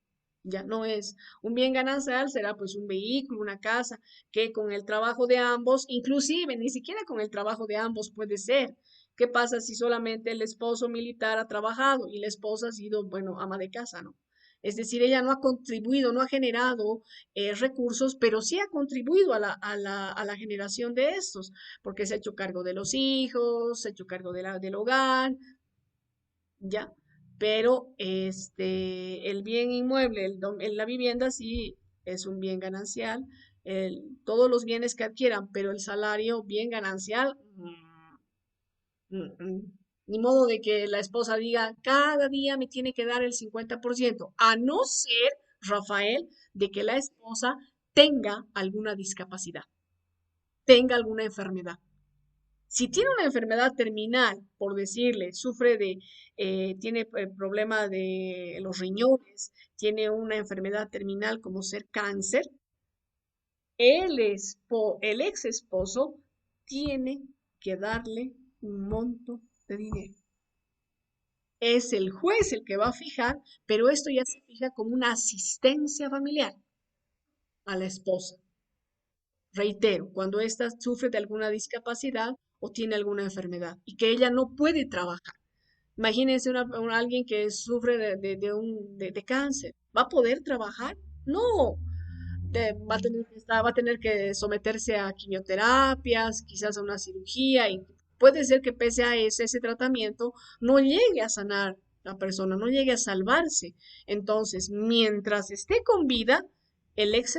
Ya no es. Un bien ganancial será pues un vehículo, una casa, que con el trabajo de ambos, inclusive ni siquiera con el trabajo de ambos puede ser. ¿Qué pasa si solamente el esposo militar ha trabajado y la esposa ha sido, bueno, ama de casa, ¿no? Es decir, ella no ha contribuido, no ha generado recursos, pero sí ha contribuido a la generación de estos, porque se ha hecho cargo de los hijos, se ha hecho cargo del hogar, ¿ya? Pero el bien inmueble, la vivienda sí es un bien ganancial, todos los bienes que adquieran, pero el salario bien ganancial, ni modo de que la esposa diga, cada día me tiene que dar el 50%, a no ser, Rafael, de que la esposa tenga alguna discapacidad, tenga alguna enfermedad. Si tiene una enfermedad terminal, por decirle, tiene problema de los riñones, tiene una enfermedad terminal como ser cáncer, el ex esposo tiene que darle un monto de dinero. Es el juez el que va a fijar, pero esto ya se fija como una asistencia familiar a la esposa. Reitero, cuando ésta sufre de alguna discapacidad o tiene alguna enfermedad y que ella no puede trabajar. Imagínense alguien que sufre de cáncer. ¿Va a poder trabajar? No. va a tener que va a tener que someterse a quimioterapias, quizás a una cirugía, y puede ser que pese a ese tratamiento no llegue a sanar la persona, no llegue a salvarse. Entonces, mientras esté con vida, el ex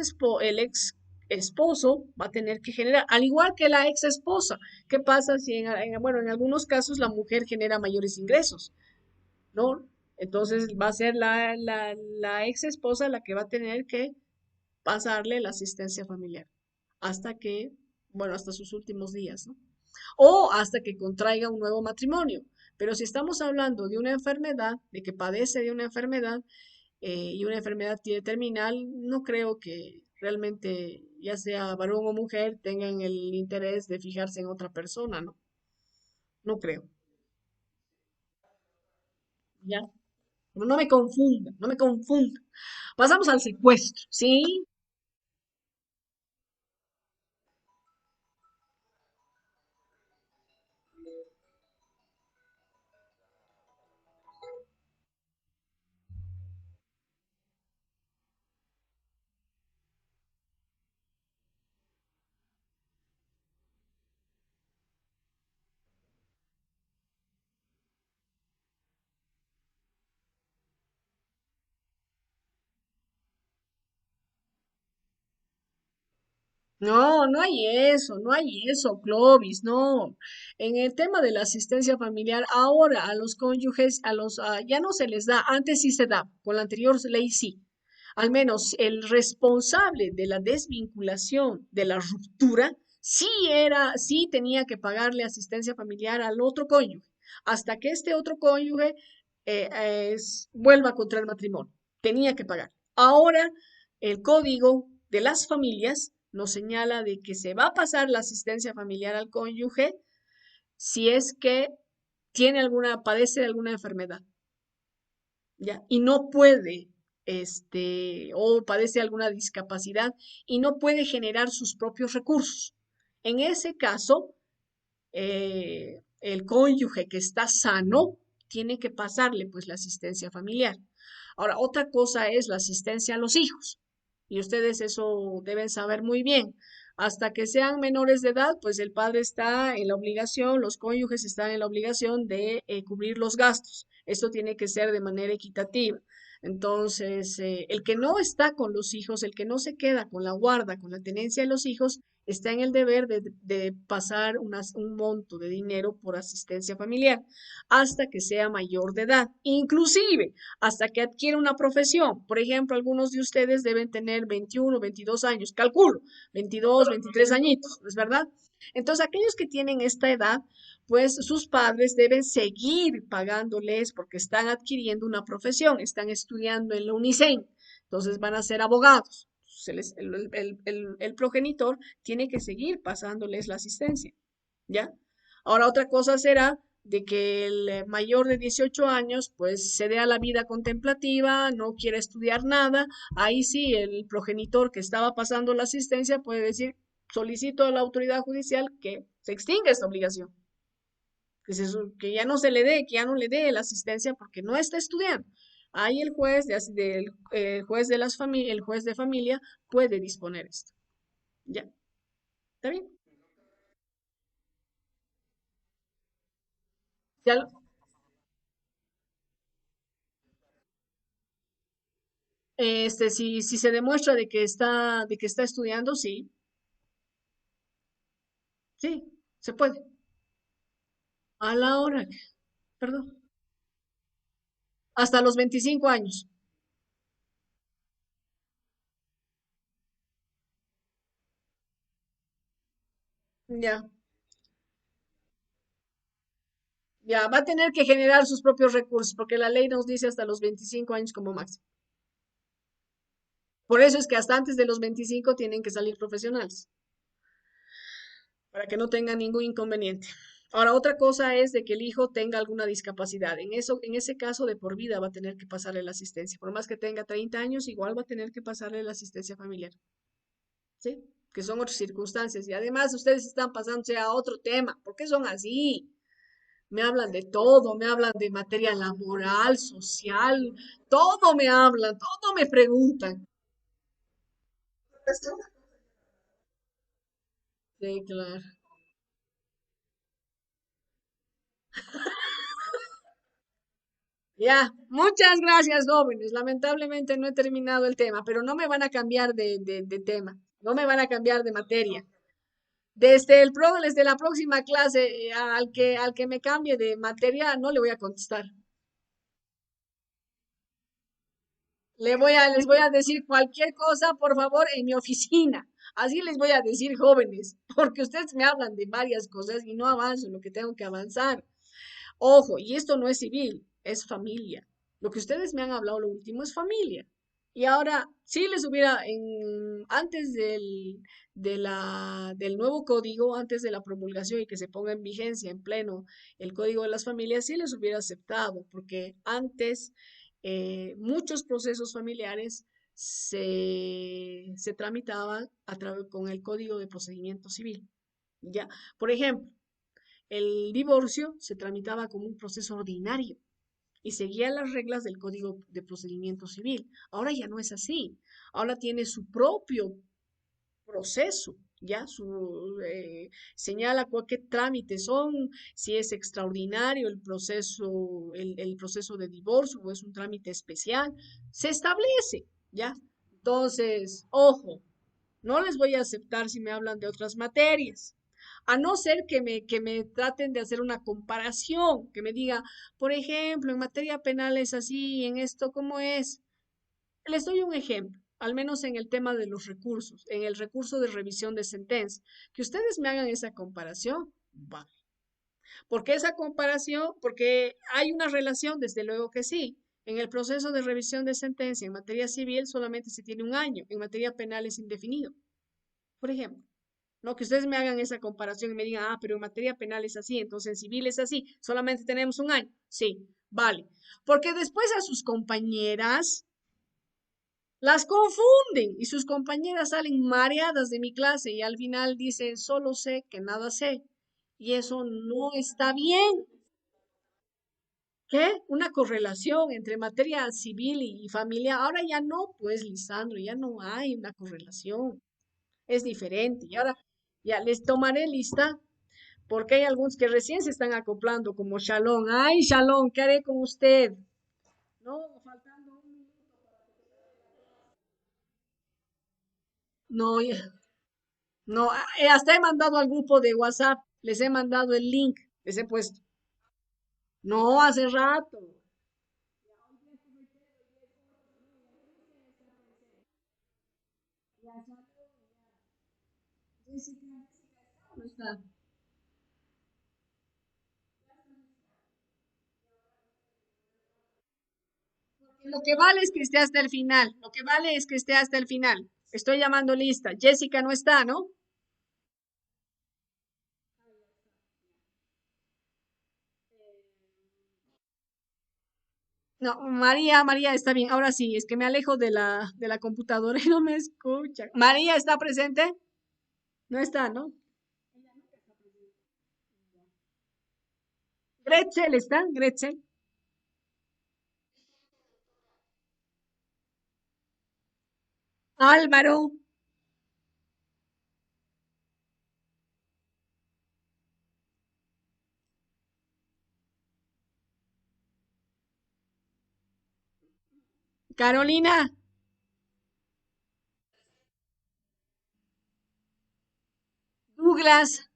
esposo va a tener que generar, al igual que la ex esposa. ¿Qué pasa si bueno, en algunos casos la mujer genera mayores ingresos, ¿no? Entonces va a ser la ex esposa la que va a tener que pasarle la asistencia familiar hasta que, bueno, hasta sus últimos días, ¿no? O hasta que contraiga un nuevo matrimonio. Pero si estamos hablando de una enfermedad, de que padece de una enfermedad y una enfermedad terminal, no creo que realmente, ya sea varón o mujer, tengan el interés de fijarse en otra persona, ¿no? No creo. ¿Ya? Pero no me confunda, no me confunda. Pasamos al secuestro, ¿sí? No, no hay eso, no hay eso, Clovis, no. En el tema de la asistencia familiar, ahora a los cónyuges, ya no se les da, antes sí se da, con la anterior ley sí. Al menos el responsable de la desvinculación, de la ruptura, sí tenía que pagarle asistencia familiar al otro cónyuge, hasta que este otro cónyuge vuelva a contraer matrimonio. Tenía que pagar. Ahora, el código de las familias nos señala de que se va a pasar la asistencia familiar al cónyuge si es que padece de alguna enfermedad, ¿ya? Y no puede, o padece alguna discapacidad y no puede generar sus propios recursos. En ese caso, el cónyuge que está sano tiene que pasarle pues la asistencia familiar. Ahora, otra cosa es la asistencia a los hijos, y ustedes eso deben saber muy bien. Hasta que sean menores de edad, pues el padre está en la obligación, los cónyuges están en la obligación de cubrir los gastos. Esto tiene que ser de manera equitativa. Entonces, el que no está con los hijos, el que no se queda con la guarda, con la tenencia de los hijos, está en el deber de pasar un monto de dinero por asistencia familiar hasta que sea mayor de edad, inclusive hasta que adquiera una profesión. Por ejemplo, algunos de ustedes deben tener 21, 22 años, calculo, 22, 23 añitos, ¿no es verdad? Entonces, aquellos que tienen esta edad, pues sus padres deben seguir pagándoles porque están adquiriendo una profesión, están estudiando en la UNICEN, entonces van a ser abogados. El progenitor tiene que seguir pasándoles la asistencia, ¿ya? Ahora otra cosa será de que el mayor de 18 años pues se dé a la vida contemplativa, no quiere estudiar nada, ahí sí el progenitor que estaba pasando la asistencia puede decir, solicito a la autoridad judicial que se extinga esta obligación, que ya no se le dé, que ya no le dé la asistencia porque no está estudiando. Ahí el juez juez de el juez de familia puede disponer esto. ¿Ya? ¿Está bien? Ya, si se demuestra de que está estudiando, sí, sí, se puede. A la hora, perdón, hasta los 25 años. Ya, ya, va a tener que generar sus propios recursos, porque la ley nos dice hasta los 25 años como máximo. Por eso es que hasta antes de los 25 tienen que salir profesionales, para que no tengan ningún inconveniente. Ahora, otra cosa es de que el hijo tenga alguna discapacidad. En ese caso, de por vida va a tener que pasarle la asistencia. Por más que tenga 30 años, igual va a tener que pasarle la asistencia familiar. ¿Sí? Que son otras circunstancias. Y además ustedes están pasándose a otro tema. ¿Por qué son así? Me hablan de todo, me hablan de materia laboral, social, todo me hablan, todo me preguntan. Sí, claro. Ya, muchas gracias, jóvenes. Lamentablemente no he terminado el tema, pero no me van a cambiar de tema, no me van a cambiar de materia. Desde la próxima clase, al que me cambie de materia, no le voy a contestar. Les voy a decir cualquier cosa, por favor, en mi oficina. Así les voy a decir, jóvenes, porque ustedes me hablan de varias cosas y no avanzo en lo que tengo que avanzar. Ojo, y esto no es civil, es familia. Lo que ustedes me han hablado, lo último es familia. Y ahora, si les hubiera, antes del nuevo código, antes de la promulgación y que se ponga en vigencia en pleno el código de las familias, sí les hubiera aceptado, porque antes muchos procesos familiares se tramitaban con el código de procedimiento civil. Ya, por ejemplo, el divorcio se tramitaba como un proceso ordinario y seguía las reglas del Código de Procedimiento Civil. Ahora ya no es así. Ahora tiene su propio proceso, ya señala qué trámites son, si es extraordinario el proceso de divorcio o es un trámite especial, se establece, ya. Entonces, ojo, no les voy a aceptar si me hablan de otras materias. A no ser que me traten de hacer una comparación, que me diga, por ejemplo, en materia penal es así, en esto, ¿cómo es? Les doy un ejemplo, al menos en el tema de los recursos, en el recurso de revisión de sentencia. Que ustedes me hagan esa comparación, va. ¿Por qué esa comparación? Porque hay una relación, desde luego que sí. En el proceso de revisión de sentencia en materia civil solamente se tiene un año, en materia penal es indefinido. Por ejemplo, no que ustedes me hagan esa comparación y me digan, ah, pero en materia penal es así, entonces en civil es así, solamente tenemos un año. Sí, vale. Porque después a sus compañeras las confunden y sus compañeras salen mareadas de mi clase y al final dicen, solo sé que nada sé. Y eso no está bien. ¿Qué? Una correlación entre materia civil y familia. Ahora ya no, pues, Lisandro, ya no hay una correlación. Es diferente. Y ahora ya les tomaré lista porque hay algunos que recién se están acoplando, como Shalom. Ay, Shalom, ¿qué haré con usted? No, faltando un minuto. No, no, hasta he mandado al grupo de WhatsApp, les he mandado el link, les he puesto. No, hace rato. No está. Lo que vale es que esté hasta el final. Lo que vale es que esté hasta el final. Estoy llamando lista. Jessica no está, ¿no? No, María está bien. Ahora sí, es que me alejo de la computadora y no me escucha. María está presente. No está, ¿no? Gretzel está, Gretzel. Álvaro, Carolina, Douglas,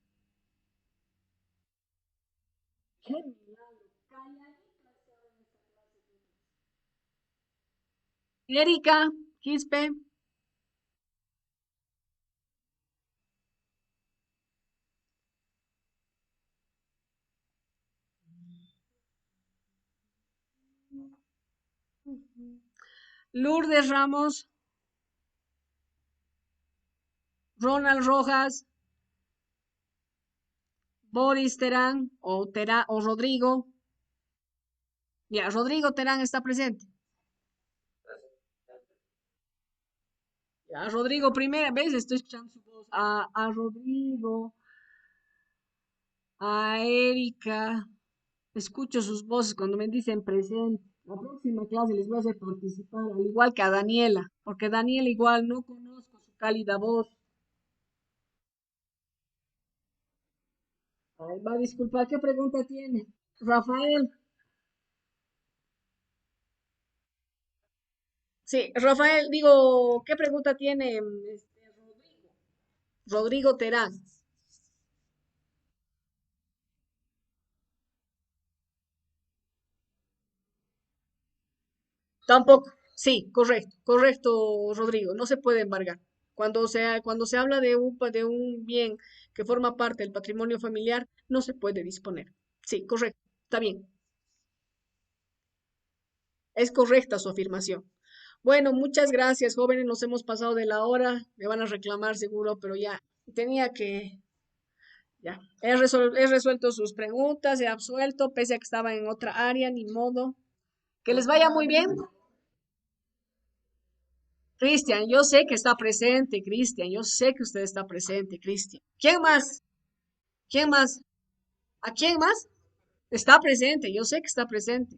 Erika, Quispe, Lourdes Ramos, Ronald Rojas, Boris Terán o Rodrigo. Ya, Rodrigo Terán está presente. Ya, Rodrigo, primera vez estoy escuchando su voz. A Rodrigo, a Erika. Escucho sus voces cuando me dicen presente. La próxima clase les voy a hacer participar, al igual que a Daniela, porque Daniela igual no conozco. cálida voz. Ay, va, disculpa, ¿qué pregunta tiene? Rafael. Sí, Rafael, digo, ¿qué pregunta tiene Rodrigo Terán? Tampoco. Sí, correcto, correcto, Rodrigo. No se puede embargar. Cuando se habla de un bien que forma parte del patrimonio familiar, no se puede disponer. Sí, correcto. Está bien. Es correcta su afirmación. Bueno, muchas gracias, jóvenes. Nos hemos pasado de la hora. Me van a reclamar seguro, pero ya tenía que, ya. He resuelto sus preguntas, he absuelto, pese a que estaba en otra área, ni modo. Que les vaya muy bien. Cristian, yo sé que está presente, Cristian. Yo sé que usted está presente, Cristian. ¿Quién más? ¿Quién más? ¿A quién más? Está presente, yo sé que está presente.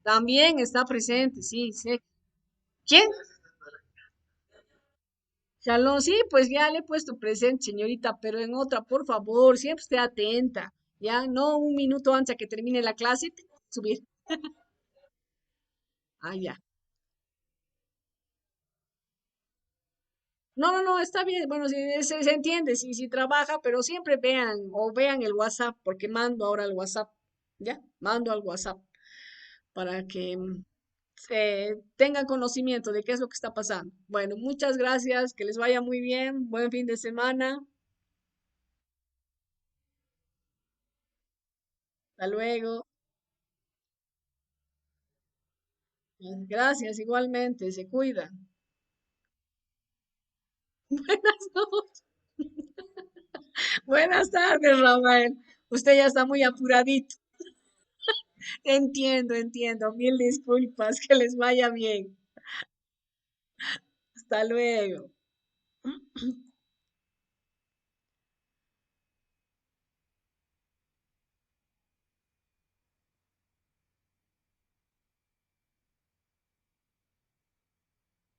También está presente, sí, sé. ¿Quién? Shalom, sí, pues ya le he puesto presente, señorita, pero en otra, por favor, siempre esté atenta. Ya, no un minuto antes de que termine la clase, subir. Ah, ya. No, no, no, está bien. Bueno, sí, se entiende, sí, sí trabaja, pero siempre vean o vean el WhatsApp, porque mando ahora el WhatsApp. Ya, mando al WhatsApp para que tengan conocimiento de qué es lo que está pasando. Bueno, muchas gracias, que les vaya muy bien, buen fin de semana. Hasta luego. Gracias, igualmente, se cuidan. Buenas noches. Buenas tardes, Rafael. Usted ya está muy apuradito. Entiendo, entiendo. Mil disculpas. Que les vaya bien. Hasta luego.